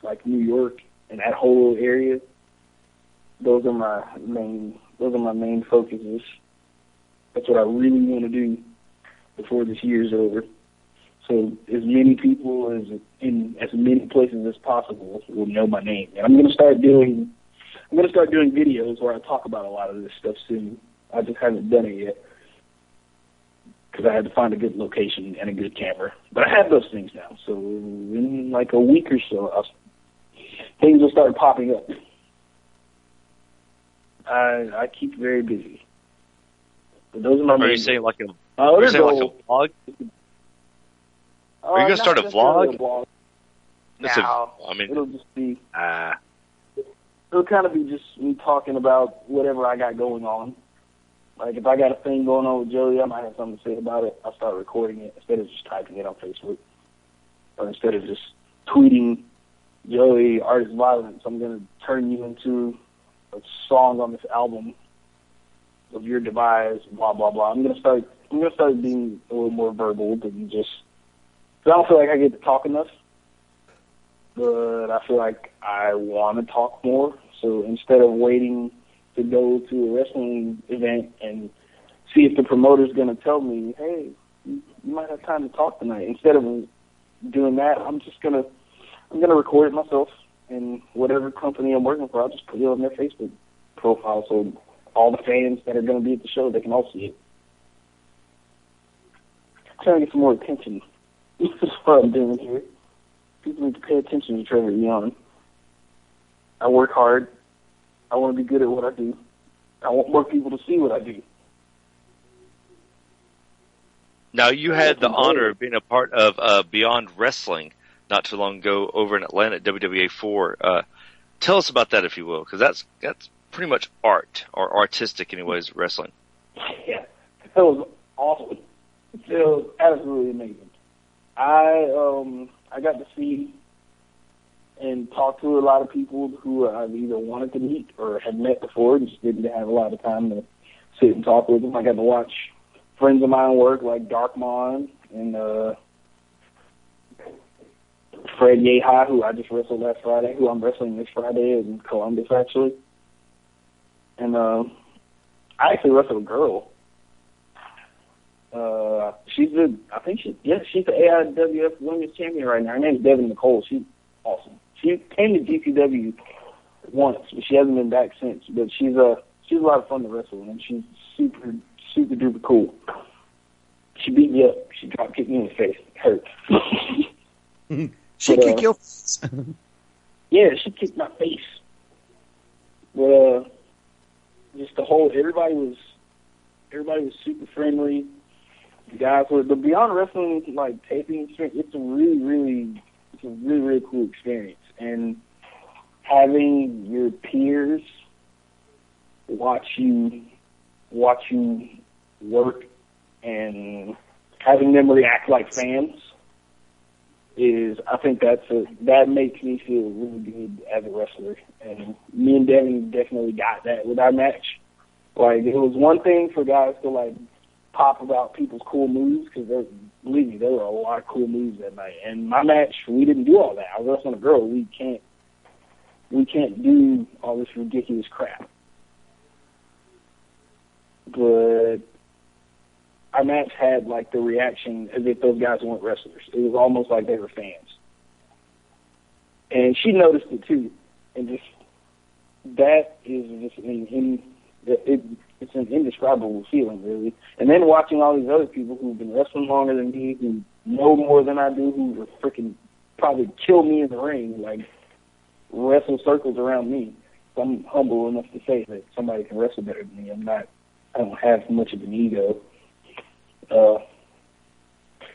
like New York and that whole area. Those are my main focuses. That's what I really want to do before this year's over. So as many people in as many places as possible will know my name. And I'm gonna start doing videos where I talk about a lot of this stuff soon. I just haven't done it yet because I had to find a good location and a good camera. But I have those things now. So in like a week or so, things will start popping up. I keep very busy. But those are my main. Are you saying like a vlog? Are you gonna start a vlog? It'll just be. It'll kind of be just me talking about whatever I got going on. Like if I got a thing going on with Joey, I might have something to say about it. I'll start recording it instead of just typing it on Facebook, or instead of just tweeting Joey Artist Violence. I'm gonna turn you into a song on this album of your device, blah blah blah. I'm gonna start being a little more verbal than just. Cause I don't feel like I get to talk enough, but I feel like I want to talk more. So instead of waiting to go to a wrestling event and see if the promoter's gonna tell me, hey, you might have time to talk tonight. Instead of doing that, I'm gonna record it myself. And whatever company I'm working for, I'll just put it on their Facebook profile so all the fans that are going to be at the show, they can all see it. I'm trying to get some more attention. This is what I'm doing here. People need to pay attention to Trever Aeon. I work hard. I want to be good at what I do. I want more people to see what I do. Now, you had the honor of being a part of Beyond Wrestling not too long ago over in Atlanta at WWA 4. Tell us about that, if you will, because that's pretty much art, or artistic anyways, wrestling. Yeah, that was awesome. It was absolutely amazing. I got to see and talk to a lot of people who I've either wanted to meet or had met before, just didn't have a lot of time to sit and talk with them. I got to watch friends of mine work like Darkmon and Fred Yehi, who I just wrestled last Friday, who I'm wrestling this Friday in Columbus, actually. And I actually wrestled a girl. She's the AIWF Women's Champion right now. Her name's Devin Nicole. She's awesome. She came to GCW once, but she hasn't been back since. But she's a lot of fun to wrestle, and she's super, super duper cool. She beat me up. She drop kicked me in the face. It hurt. She kicked your face. Yeah, she kicked my face. But just the whole everybody was super friendly. The guys were the Beyond Wrestling like taping experience. It's a really cool experience, and having your peers watch you work and having them react like fans I think that makes me feel really good as a wrestler. And me and Devin definitely got that with our match. Like, it was one thing for guys to like pop about people's cool moves, because believe me, there were a lot of cool moves that night. And my match, we didn't do all that. I was wrestling a girl. We can't do all this ridiculous crap. But our match had like the reaction as if those guys weren't wrestlers. It was almost like they were fans. And she noticed it too. And just that is just it's an indescribable feeling, really. And then watching all these other people who've been wrestling longer than me, who know more than I do, who would freaking probably kill me in the ring, like wrestle circles around me. So I'm humble enough to say that somebody can wrestle better than me. I don't have much of an ego.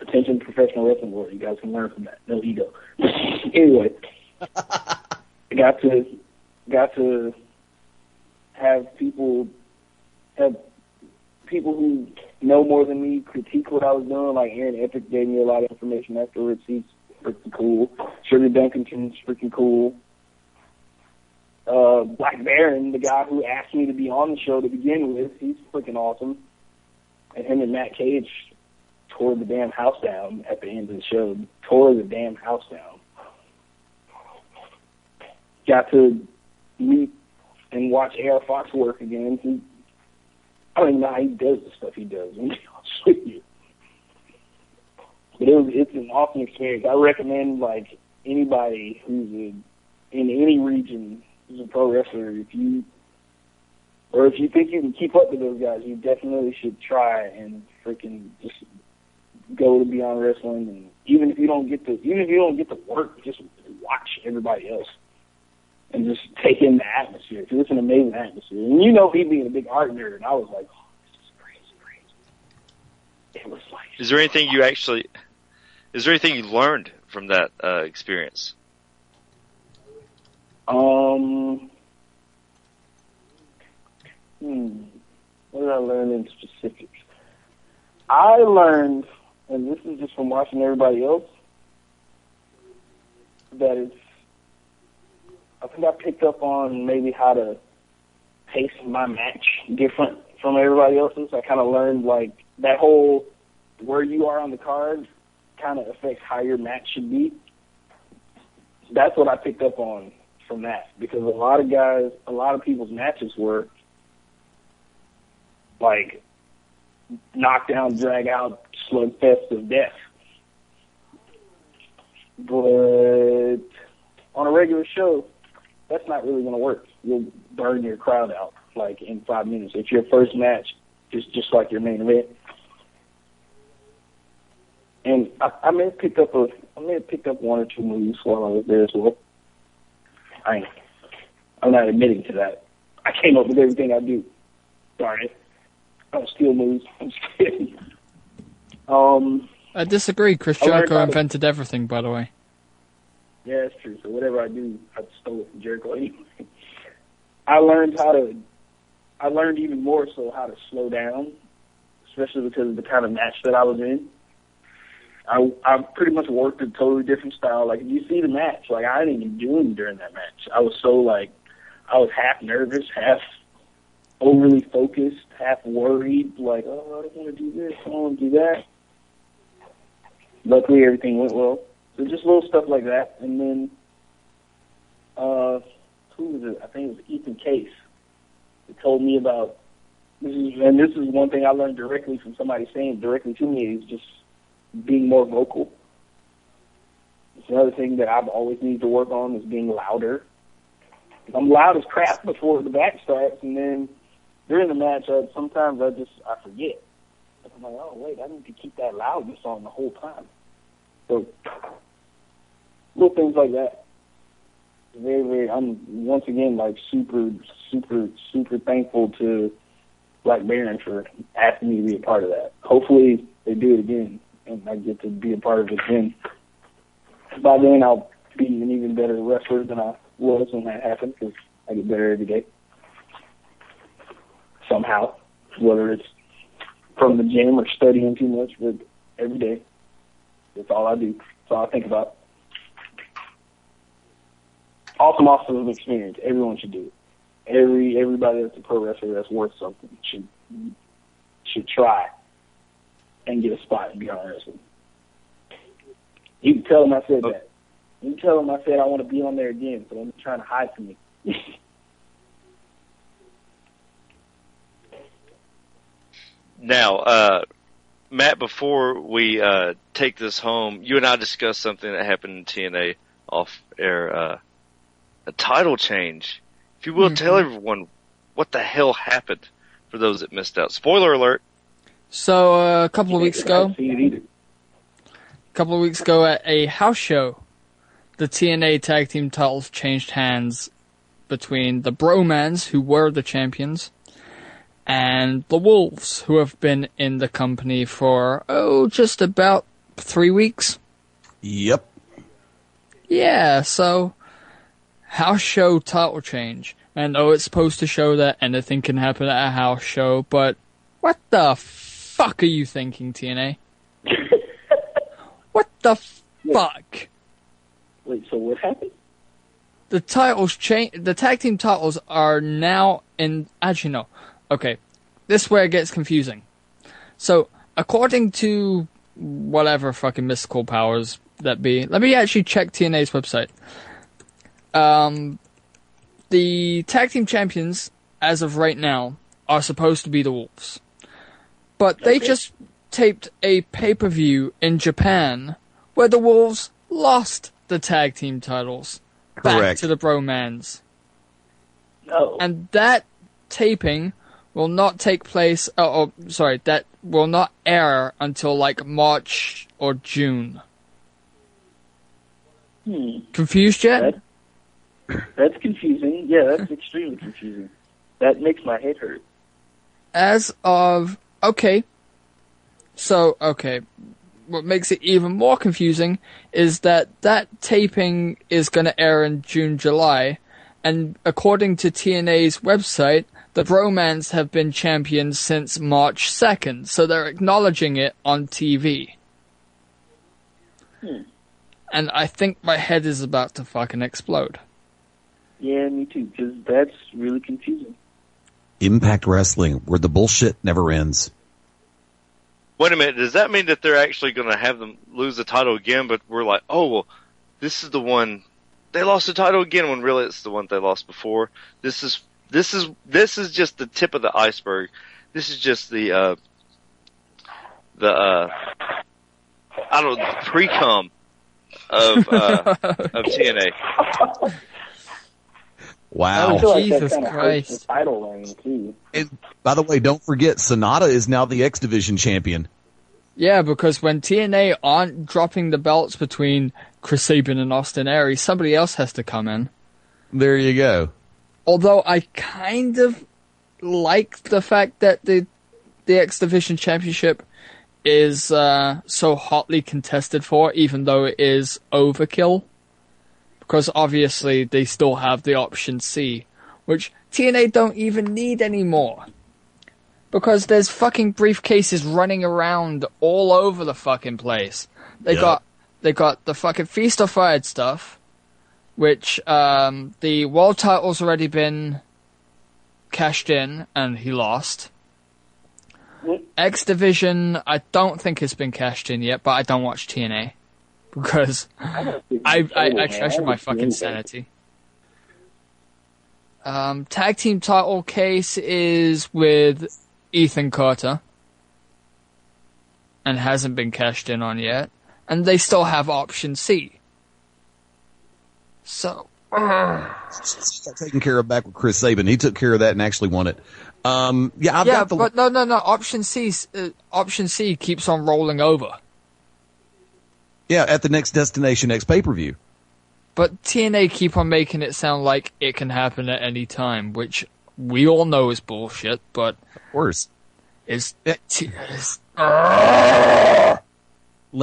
Attention, professional wrestling world. You guys can learn from that. No ego. Anyway, I got to have people who know more than me critique what I was doing. Like Aaron Epic gave me a lot of information afterwards. He's freaking cool. Sugar Duncanton's freaking cool. Black Baron, the guy who asked me to be on the show to begin with, he's freaking awesome. And him and Matt Cage tore the damn house down at the end of the show. Tore the damn house down. Got to meet and watch A.R. Fox work again. I don't even know how he does the stuff he does. I'm honest with you. But it's an awesome experience. I recommend like anybody who's in any region who's a pro wrestler, if you think you can keep up with those guys, you definitely should try and freaking just go to Beyond Wrestling. And even if you don't get to work, just watch everybody else and just take in the atmosphere. Because it's an amazing atmosphere. And you know, me being a big art nerd, and I was like, oh, this is crazy. It was like. Is there anything you learned from that experience? What did I learn in specifics? I learned, and this is just from watching everybody else, that I think I picked up on maybe how to pace my match different from everybody else's. I kind of learned like that whole where you are on the card kind of affects how your match should be. That's what I picked up on from that, because a lot of people's matches were like knockdown, drag out, slugfest of death. But on a regular show, that's not really going to work. You'll burn your crowd out like in 5 minutes. If your first match is just like your main event. And I may have picked up one or two moves while I was there as well. I'm not admitting to that. I came up with everything I do. Sorry. I don't steal moves. I'm just kidding. I disagree. Chris Jericho invented everything, by the way. Yeah, that's true. So whatever I do, I stole it from Jericho anyway. I learned even more so how to slow down, especially because of the kind of match that I was in. I pretty much worked a totally different style. Like, if you see the match, like, I didn't even do anything during that match. I was so, like, I was half nervous, half overly focused, half worried, like, oh, I don't want to do this, I don't want to do that. Luckily, everything went well. So just little stuff like that. And then, who was it? I think it was Ethan Case. He told me about, this is one thing I learned directly from somebody saying directly to me, is just being more vocal. It's another thing that I've always needed to work on, is being louder. I'm loud as crap before the match starts, and then during the match, sometimes I forget. I'm like, oh, wait, I need to keep that loudness on the whole time. So, little things like that. Very, very, I'm once again, like, super, super, super thankful to Black Baron for asking me to be a part of that. Hopefully they do it again, and I get to be a part of it again. By then, I'll be an even better wrestler than I was when that happened, because I get better every day. Somehow. Whether it's from the gym or studying too much, but every day. That's all I do. That's all I think about. Awesome experience. Everyone should do it. Everybody that's a pro wrestler that's worth something should try and get a spot in Beyond Wrestling. You can tell them I said that. You can tell them I said I want to be on there again, so I'm trying to hide from me. Now, Matt, before we take this home, you and I discussed something that happened in TNA off air, a title change. If you will, tell everyone what the hell happened for those that missed out. Spoiler alert. So, a couple of weeks ago at a house show, the TNA Tag Team titles changed hands between the Bromans, who were the champions, and the Wolves, who have been in the company for, just about 3 weeks. Yep. Yeah, so, house show title change. And it's supposed to show that anything can happen at a house show, but what the fuck are you thinking, TNA? What the fuck? Wait, so what happened? The titles the tag team titles are now in, actually no. Okay, this is where it gets confusing. So, according to whatever fucking mystical powers that be, let me actually check TNA's website. The tag team champions, as of right now, are supposed to be the Wolves. But they just taped a pay-per-view in Japan where the Wolves lost the tag team titles back to the Bromans. No. And that taping will not take place, that will not air until like March or June. Confused yet? That's confusing. Yeah, that's extremely confusing. That makes my head hurt. As of, what makes it even more confusing is that taping is going to air in June, July, and according to TNA's website, the Bromans have been champions since March 2nd, so they're acknowledging it on TV. And I think my head is about to fucking explode. Yeah, me too, because that's really confusing. Impact Wrestling, where the bullshit never ends. Wait a minute, does that mean that they're actually going to have them lose the title again, but we're like, oh, well, this is the one, they lost the title again when really it's the one they lost before. This is just the tip of the iceberg. This is just the pre-cum of TNA. Wow. Oh, Jesus Christ. The title reign, too. And, by the way, don't forget, Sonata is now the X Division champion. Yeah, because when TNA aren't dropping the belts between Chris Sabin and Austin Aries, somebody else has to come in. There you go. Although I kind of like the fact that the X Division Championship is so hotly contested for, even though it is overkill. Because obviously they still have the option C, which TNA don't even need anymore. Because there's fucking briefcases running around all over the fucking place. They got the fucking Feast or Fired stuff, which the world title's already been cashed in and he lost. X Division, I don't think it's been cashed in yet, but I don't watch TNA. Because I treasure my fucking sanity. Tag team title case is with Ethan Carter. And hasn't been cashed in on yet. And they still have option C. So, Taken care of back with Chris Sabin. He took care of that and actually won it. I've got the. But no. Option C keeps on rolling over. Yeah, at the next Destination X pay-per-view. But TNA keep on making it sound like it can happen at any time, which we all know is bullshit. But of course, let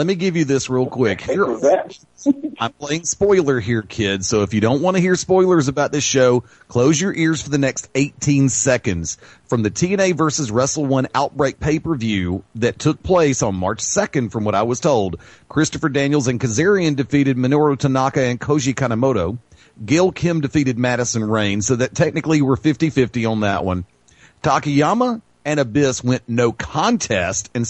me give you this real quick. Here, I'm playing spoiler here, kids. So if you don't want to hear spoilers about this show, close your ears for the next 18 seconds. From the TNA versus Wrestle 1 Outbreak pay-per-view that took place on March 2nd, from what I was told, Christopher Daniels and Kazarian defeated Minoru Tanaka and Koji Kanemoto. Gail Kim defeated Madison Rayne, so that technically we're 50-50 on that one. Takayama and Abyss went no contest and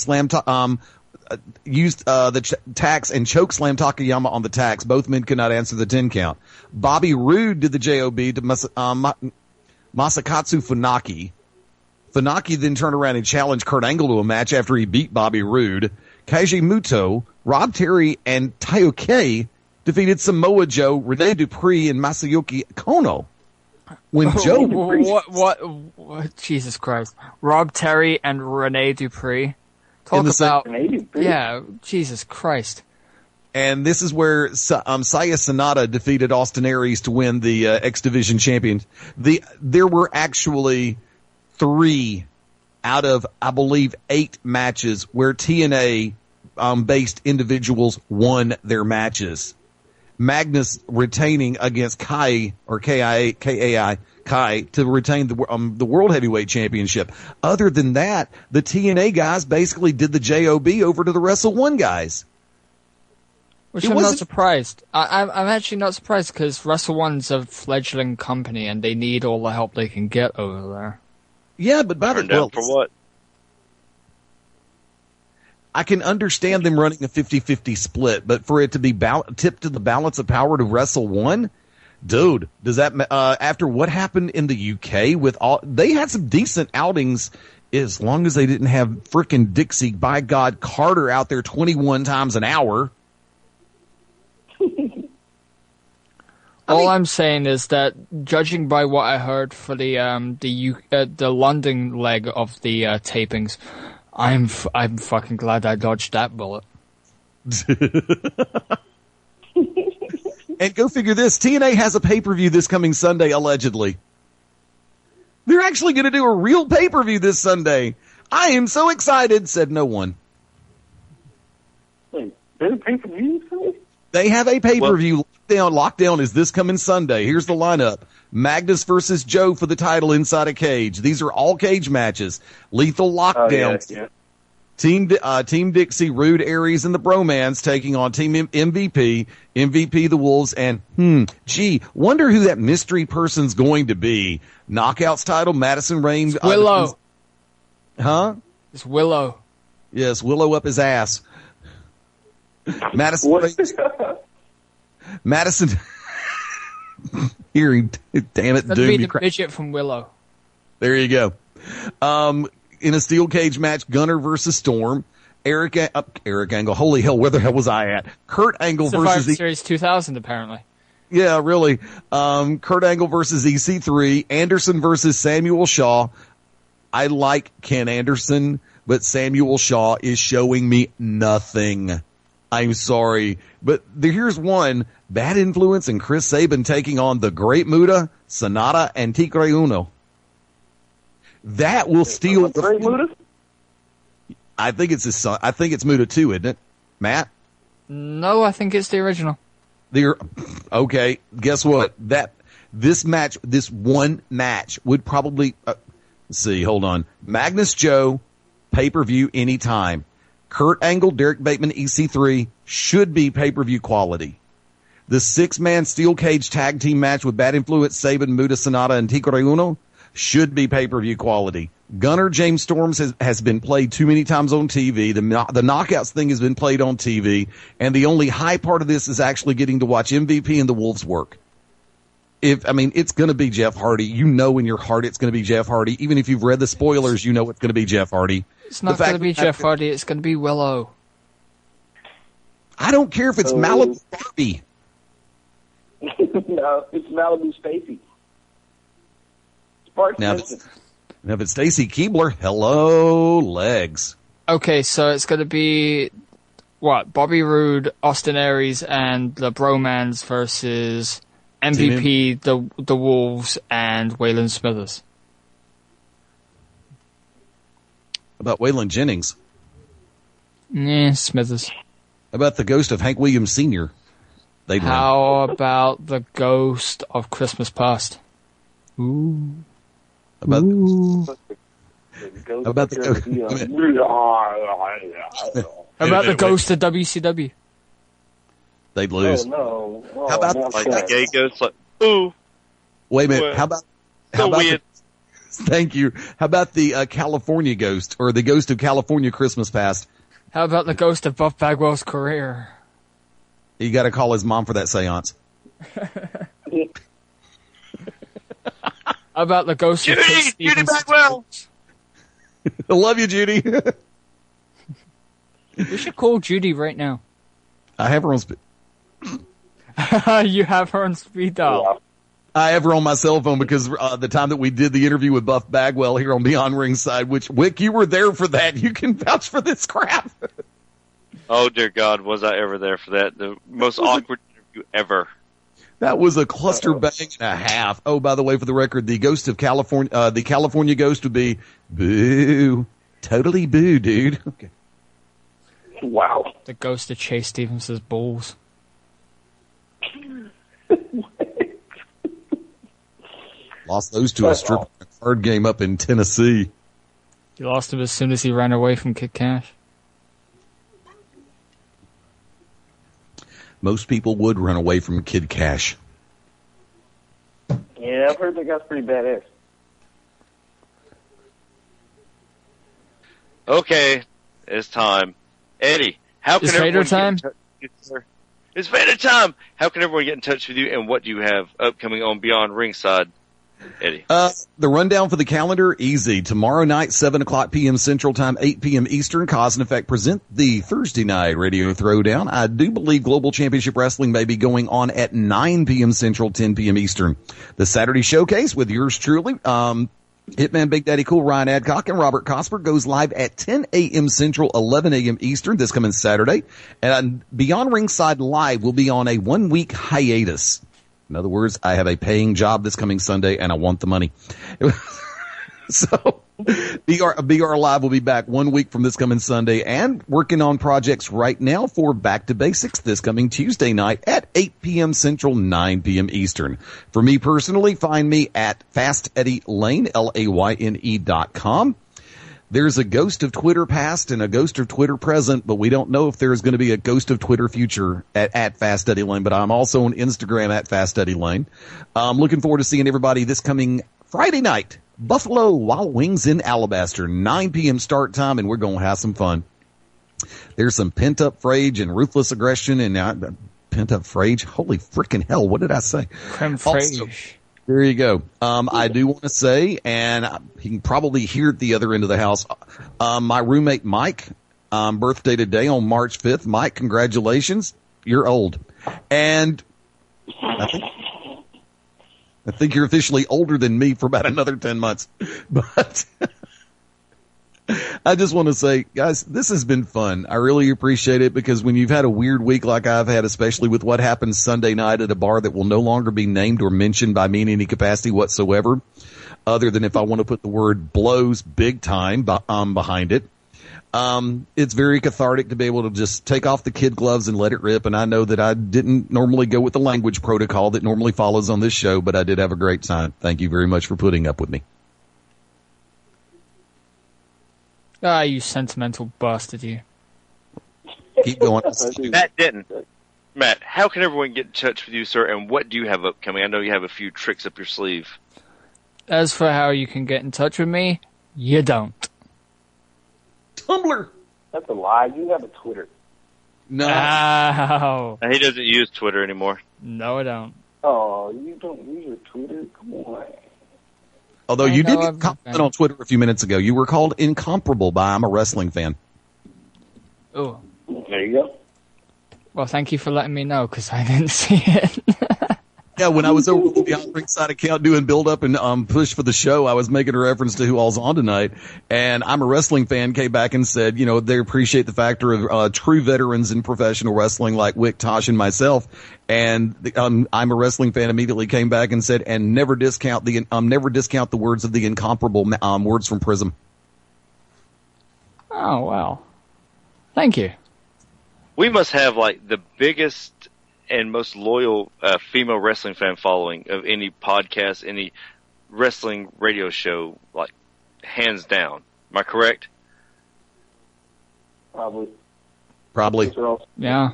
used the tacks and choke slam Takayama on the tacks. Both men could not answer the 10 count. Bobby Roode did the JOB to Masakatsu Funaki. Funaki then turned around and challenged Kurt Angle to a match after he beat Bobby Roode. Keiji Muto, Rob Terry, and Taioke defeated Samoa Joe, Rene Dupree, and Masayuki Kono. When Joe... What? Jesus Christ. Rob Terry and Rene Dupree? Talk about... Yeah, Jesus Christ. And this is where Saya Sanada defeated Austin Aries to win the X Division champion. There were actually 3 out of, I believe, 8 matches where TNA based individuals won their matches. Magnus retaining against Kai or Kai to retain the World Heavyweight Championship. Other than that, the TNA guys basically did the JOB over to the Wrestle 1 guys. Which I'm not surprised. I'm actually not surprised because Wrestle 1's a fledgling company and they need all the help they can get over there. Yeah, but by the way, for what? I can understand them running a 50-50 split, but for it to be tipped to the balance of power to Wrestle 1, dude, does that after what happened in the UK with all they had some decent outings as long as they didn't have frickin' Dixie by God Carter out there 21 times an hour. I'm saying is that, judging by what I heard for the London leg of the tapings, I'm fucking glad I dodged that bullet. And go figure this, TNA has a pay-per-view this coming Sunday, allegedly. They're actually going to do a real pay-per-view this Sunday. I am so excited, said no one. Wait, there's a pay-per-view Sunday? They have a pay-per-view. Lockdown is this coming Sunday. Here's the lineup. Magnus versus Joe for the title inside a cage. These are all cage matches. Lethal Lockdown. Oh, yeah. Team Dixie, Rude, Aries, and the Bromance taking on Team MVP, the Wolves, and wonder who that mystery person's going to be. Knockouts title, Madison Rayne. Willow. Huh? It's Willow. Yes, Willow up his ass. Madison. Hearing, damn it, That'd Doom. be the midget from Willow. There you go. In a steel cage match, Gunner versus Storm. Eric Angle. Holy hell, where the hell was I at? Kurt Angle Survivor versus Series 2000, apparently. Yeah, really. Kurt Angle versus EC3. Anderson versus Samuel Shaw. I like Ken Anderson, but Samuel Shaw is showing me nothing. I'm sorry. But here's one. Bad Influence and Chris Sabin taking on the Great Muta, Sonata, and Tigre Uno. That will steal the Great Muta? I think it's his son. I think it's Muta too, isn't it? Matt? No, I think it's the original. Okay, guess what? This one match would probably let's see, hold on. Magnus Joe, pay-per-view anytime. Kurt Angle, Derek Bateman, EC3 should be pay-per-view quality. The 6-man steel cage tag team match with Bad Influence, Sabin, Muta, Sonata, and Tigre Uno should be pay-per-view quality. Gunner James Storms has been played too many times on TV. The Knockouts thing has been played on TV. And the only high part of this is actually getting to watch MVP and the Wolves work. It's going to be Jeff Hardy. You know in your heart it's going to be Jeff Hardy. Even if you've read the spoilers, you know it's going to be Jeff Hardy. It's not going to be Jeff Hardy. It's going to be Willow. I don't care if it's Malibu Barbie. No, it's Malibu Stacy. Sparks Now, Vincent. if it's Stacy Keebler, hello, legs. Okay, so it's going to be, what, Bobby Roode, Austin Aries, and the Bromans versus MVP, the Wolves, and Waylon Smithers. About Waylon Jennings? Yeah, Smithers. About the ghost of Hank Williams Sr.? They'd win. How about the ghost of Christmas past? Ooh. About Ooh. about the How about the ghost of WCW? They'd lose. Oh, no. Oh, How about Like the gay ghost, like, ooh. Wait a minute. Well, How about So weird. thank you. How about the California ghost or the ghost of California Christmas past? How about the ghost of Buff Bagwell's career? You got to call his mom for that seance. How about the ghost of Kit Judy Stevens? Bagwell. I love you, Judy. We should call Judy right now. I have her on. You have her on speed dial. I have her on my cell phone because the time that we did the interview with Buff Bagwell here on Beyond Ringside, which, Wick, you were there for that. You can vouch for this crap. Oh, dear God, was I ever there for that? The most awkward interview ever. That was a cluster bang and a half. Oh, by the way, for the record, the ghost of California, the California ghost would be boo. Totally boo, dude. Okay. Wow. The ghost of Chase Stevens' balls. Lost those to a strip card game up in Tennessee. He lost him as soon as he ran away from Kid Cash. Most people would run away from Kid Cash. Yeah, I've heard that guy's pretty badass. Okay, it's time. Eddie, how can Is everyone Vader get time? in touch with you, sir? It's Vader time! How can everyone get in touch with you, and what do you have upcoming on Beyond Ringside, Eddie? The rundown for the calendar, easy. Tomorrow night, 7 o'clock p.m. Central Time, 8 p.m. Eastern, Cause and Effect present the Thursday Night Radio Throwdown. I do believe Global Championship Wrestling may be going on at 9 p.m. Central, 10 p.m. Eastern. The Saturday Showcase with yours truly, Hitman Big Daddy Cool, Ryan Adcock, and Robert Cosper goes live at 10 a.m. Central, 11 a.m. Eastern this coming Saturday. And Beyond Ringside Live will be on a 1-week hiatus. In other words, I have a paying job this coming Sunday, and I want the money. So BR Live will be back 1 week from this coming Sunday and working on projects right now for Back to Basics this coming Tuesday night at 8 p.m. Central, 9 p.m. Eastern. For me personally, find me at Fast Eddie Layne, LAYNE.com. There's a ghost of Twitter past and a ghost of Twitter present, but we don't know if there's going to be a ghost of Twitter future at Fast Eddie Layne, but I'm also on Instagram at Fast Eddie Layne. I'm looking forward to seeing everybody this coming Friday night. Buffalo Wild Wings in Alabaster, 9 p.m. start time, and we're going to have some fun. There's some pent-up rage and ruthless aggression and pent-up rage. Holy freaking hell, what did I say? Creme Also, fraiche. there you go. I do want to say, and you can probably hear it the other end of the house, my roommate Mike, birthday today on March 5th. Mike, congratulations. You're old. And I think you're officially older than me for about another 10 months. But I just want to say, guys, this has been fun. I really appreciate it because when you've had a weird week like I've had, especially with what happened Sunday night at a bar that will no longer be named or mentioned by me in any capacity whatsoever, other than if I want to put the word blows big time behind it. It's very cathartic to be able to just take off the kid gloves and let it rip. And I know that I didn't normally go with the language protocol that normally follows on this show, but I did have a great time. Thank you very much for putting up with me. Ah, you sentimental bastard, you. Keep going. Matt Denton. Matt, how can everyone get in touch with you, sir, and what do you have upcoming? I know you have a few tricks up your sleeve. As for how you can get in touch with me, you don't. Tumblr. That's a lie. You have a Twitter. No. Ow. And he doesn't use Twitter anymore. No, I don't. Oh, you don't use your Twitter? Come on. Although I you know did I'm get a fan. comment on Twitter a few minutes ago. You were called incomparable by I'm a wrestling fan. Oh. There you go. Well, thank you for letting me know, because I didn't see it. Yeah, when I was over with the Beyond Ringside account doing build up and push for the show, I was making a reference to who all's on tonight. And I'm a wrestling fan came back and said, you know, they appreciate the factor of true veterans in professional wrestling like Wick, Tasha, and myself. And I'm a wrestling fan immediately came back and said, and never discount the words of the incomparable words from Prism. Oh, wow. Thank you. We must have like the biggest and most loyal female wrestling fan following of any podcast, any wrestling radio show, like hands down. Am I correct? Probably. Yeah.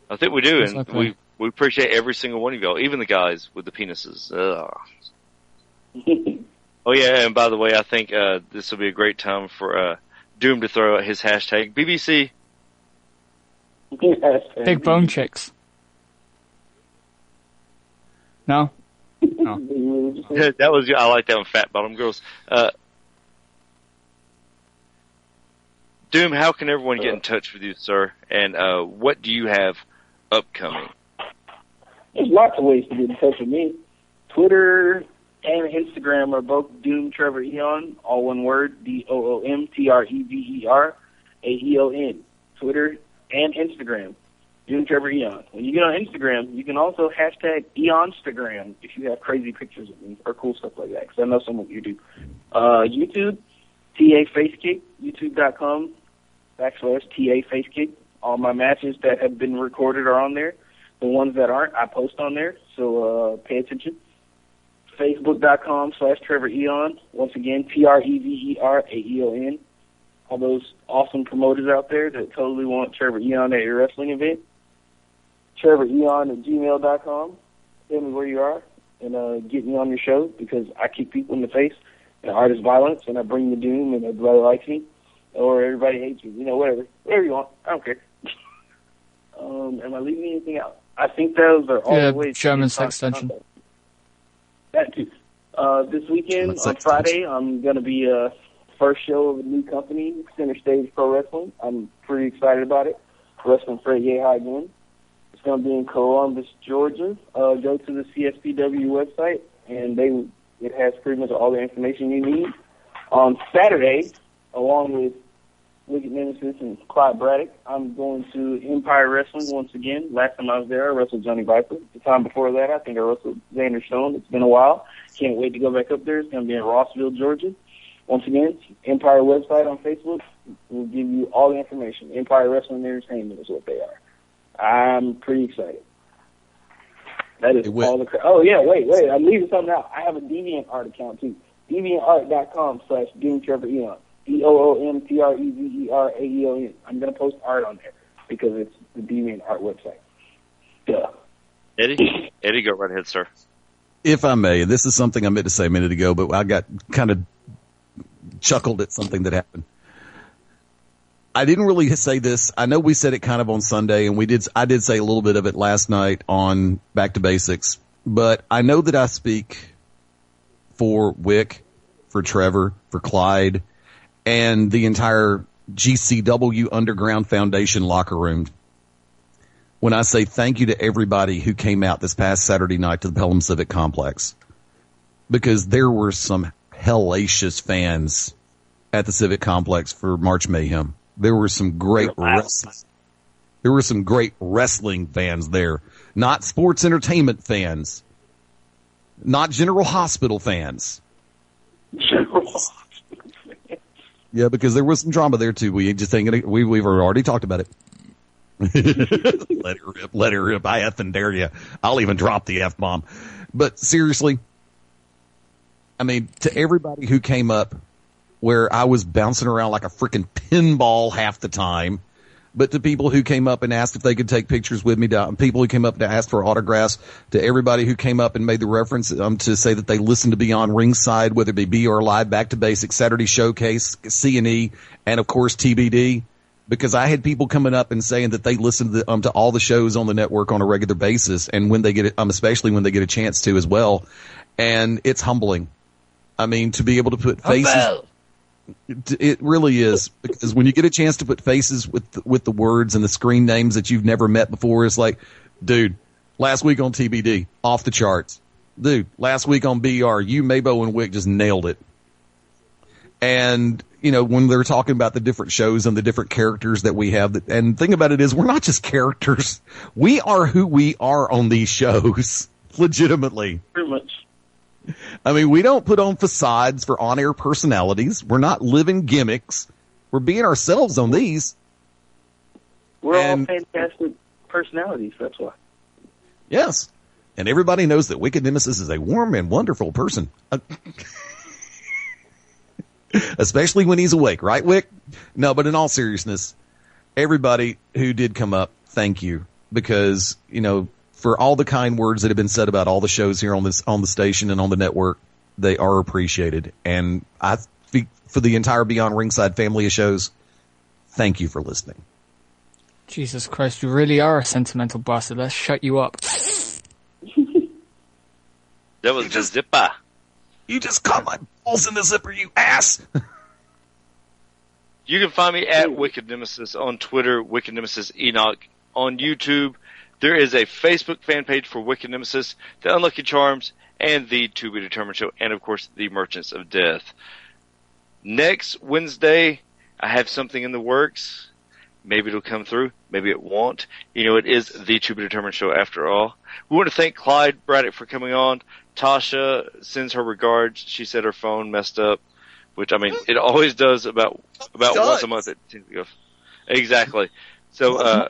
I think we do, and Okay. we appreciate every single one of y'all, even the guys with the penises. Oh yeah, and by the way, I think this will be a great time for Doom to throw out his hashtag BBC. Big bone chicks. No? No. That was I like that one, fat bottom girls. Doom, how can everyone get in touch with you, sir? And what do you have upcoming? There's lots of ways to get in touch with me. Twitter and Instagram are both Doom Trever Aeon, all one word, DoomTreverAeon. Twitter and Instagram, Doom Trever Aeon. When you get on Instagram, you can also hashtag Eonstagram if you have crazy pictures of me or cool stuff like that, because I know some of you do. YouTube, TA Facekick, youtube.com/TA Facekick. All my matches that have been recorded are on there. The ones that aren't, I post on there, so pay attention. Facebook.com/Trever Aeon. Once again, TreverAeon. All those awesome promoters out there that totally want Trever Aeon at your wrestling event. TreverAeon@gmail.com. Tell me where you are and get me on your show, because I kick people in the face and art is violence, and I bring the doom, and everybody likes me or everybody hates me. You know, whatever you want. I don't care. Am I leaving anything out? I think those are all the ways. German sex tension. That too. This weekend on Friday, I'm going to be first show of a new company, Center Stage Pro Wrestling. I'm pretty excited about it. Wrestling Fred Yehi again. It's going to be in Columbus, Georgia. Go to the CSPW website, and it has pretty much all the information you need. On Saturday, along with Wicked Nemesis and Clyde Braddock, I'm going to Empire Wrestling once again. Last time I was there, I wrestled Johnny Viper. The time before that, I think I wrestled Xander Stone. It's been a while. Can't wait to go back up there. It's going to be in Rossville, Georgia. Once again, Empire website on Facebook will give you all the information. Empire Wrestling Entertainment is what they are. I'm pretty excited. That is all the Oh, yeah, wait. I'm leaving something out. I have a DeviantArt account, too. DeviantArt.com/DoomTreverAeon. DoomTreverAeon. I'm going to post art on there because it's the DeviantArt website. Duh. Eddie, go right ahead, sir. If I may, this is something I meant to say a minute ago, but I got kind of chuckled at something that happened. I didn't really say this. I know we said it kind of on Sunday, and I did say a little bit of it last night on Back to Basics, but I know that I speak for Wick, for Trever, for Clyde, and the entire GCW Underground Foundation locker room when I say thank you to everybody who came out this past Saturday night to the Pelham Civic Complex, because there were some hellacious fans at the Civic Complex for March Mayhem. There were some great wrestling fans there, not sports entertainment fans, not General Hospital fans. Yeah, because there was some drama there too. We've already talked about it. Let her rip. I effing dare you. I'll even drop the F-bomb. But seriously, I mean, to everybody who came up where I was bouncing around like a freaking pinball half the time, but to people who came up and asked if they could take pictures with me, people who came up to ask for autographs, to everybody who came up and made the reference to say that they listened to Beyond Ringside, whether it be BR Live, Back to Basics, Saturday Showcase, C&E, and of course TBD, because I had people coming up and saying that they listen to all the shows on the network on a regular basis, and when they get it, especially when they get a chance to as well, and it's humbling. I mean, to be able to put faces. It really is, because when you get a chance to put faces with the words and the screen names that you've never met before, it's like, dude, Last week on TBD, off the charts. Dude, last week on BR, you, Mabo, and Wick just nailed it. And, you know, when they're talking about the different shows and the different characters that we have, and the thing about it is we're not just characters. We are who we are on these shows. Legitimately. Pretty much. I mean, we don't put on facades for on-air personalities. We're not living gimmicks. We're being ourselves on these. We're all fantastic personalities, that's why. Yes. And everybody knows that Wicked Nemesis is a warm and wonderful person. Especially when he's awake, right, Wick? No, but in all seriousness, everybody who did come up, thank you. Because, you know, for all the kind words that have been said about all the shows here on the station and on the network, they are appreciated. And I speak for the entire Beyond Ringside family of shows, thank you for listening. Jesus Christ, you really are a sentimental bastard. Let's shut you up. That was the zipper. You just caught my balls in the zipper, you ass! You can find me at Wicked Nemesis on Twitter, Wicked Nemesis Enoch on YouTube. There is a Facebook fan page for Wicked Nemesis, The Unlucky Charms, and the To Be Determined Show, and of course, the Merchants of Death. Next Wednesday, I have something in the works. Maybe it'll come through. Maybe it won't. You know, it is the To Be Determined Show after all. We want to thank Clyde Braddock for coming on. Tasha sends her regards. She said her phone messed up, which, I mean, it always does about once a month. It seems to go. Exactly. So,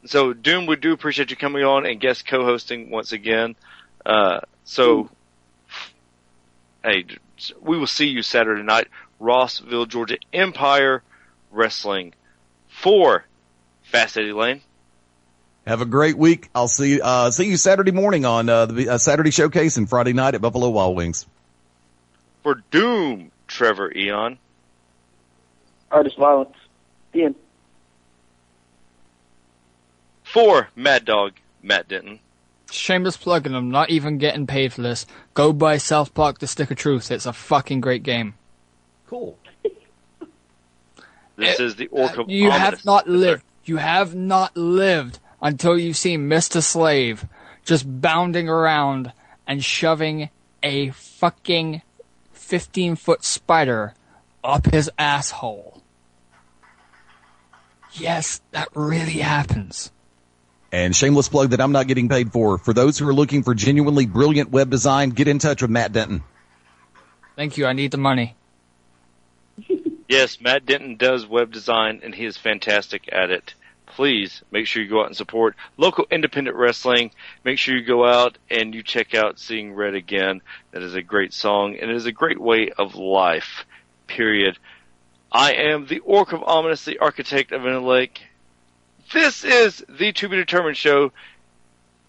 so Doom, we do appreciate you coming on and guest co-hosting once again. So, hey, we will see you Saturday night. Rossville, Georgia Empire Wrestling for Fast Eddie Layne. Have a great week. I'll see you Saturday morning on the Saturday Showcase and Friday night at Buffalo Wild Wings. For Doom, Trever Aeon. Artist violence. The end. For Mad Dog, Matt Denton. Shameless plug, and I'm not even getting paid for this. Go buy South Park: The Stick of Truth. It's a fucking great game. Cool. This is the Orc of You Ominous. have not lived. You have not lived until you see Mr. Slave just bounding around and shoving a fucking 15-foot spider up his asshole. Yes, that really happens. And shameless plug that I'm not getting paid for. For those who are looking for genuinely brilliant web design, get in touch with Matt Denton. Thank you. I need the money. Yes, Matt Denton does web design, and he is fantastic at it. Please make sure you go out and support local independent wrestling. Make sure you go out and you check out Seeing Red Again. That is a great song, and it is a great way of life, period. I am the Orc of Ominous, the architect of Inner Lake. This is the To Be Determined Show,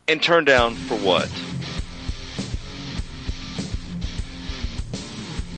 and Turn Down for what?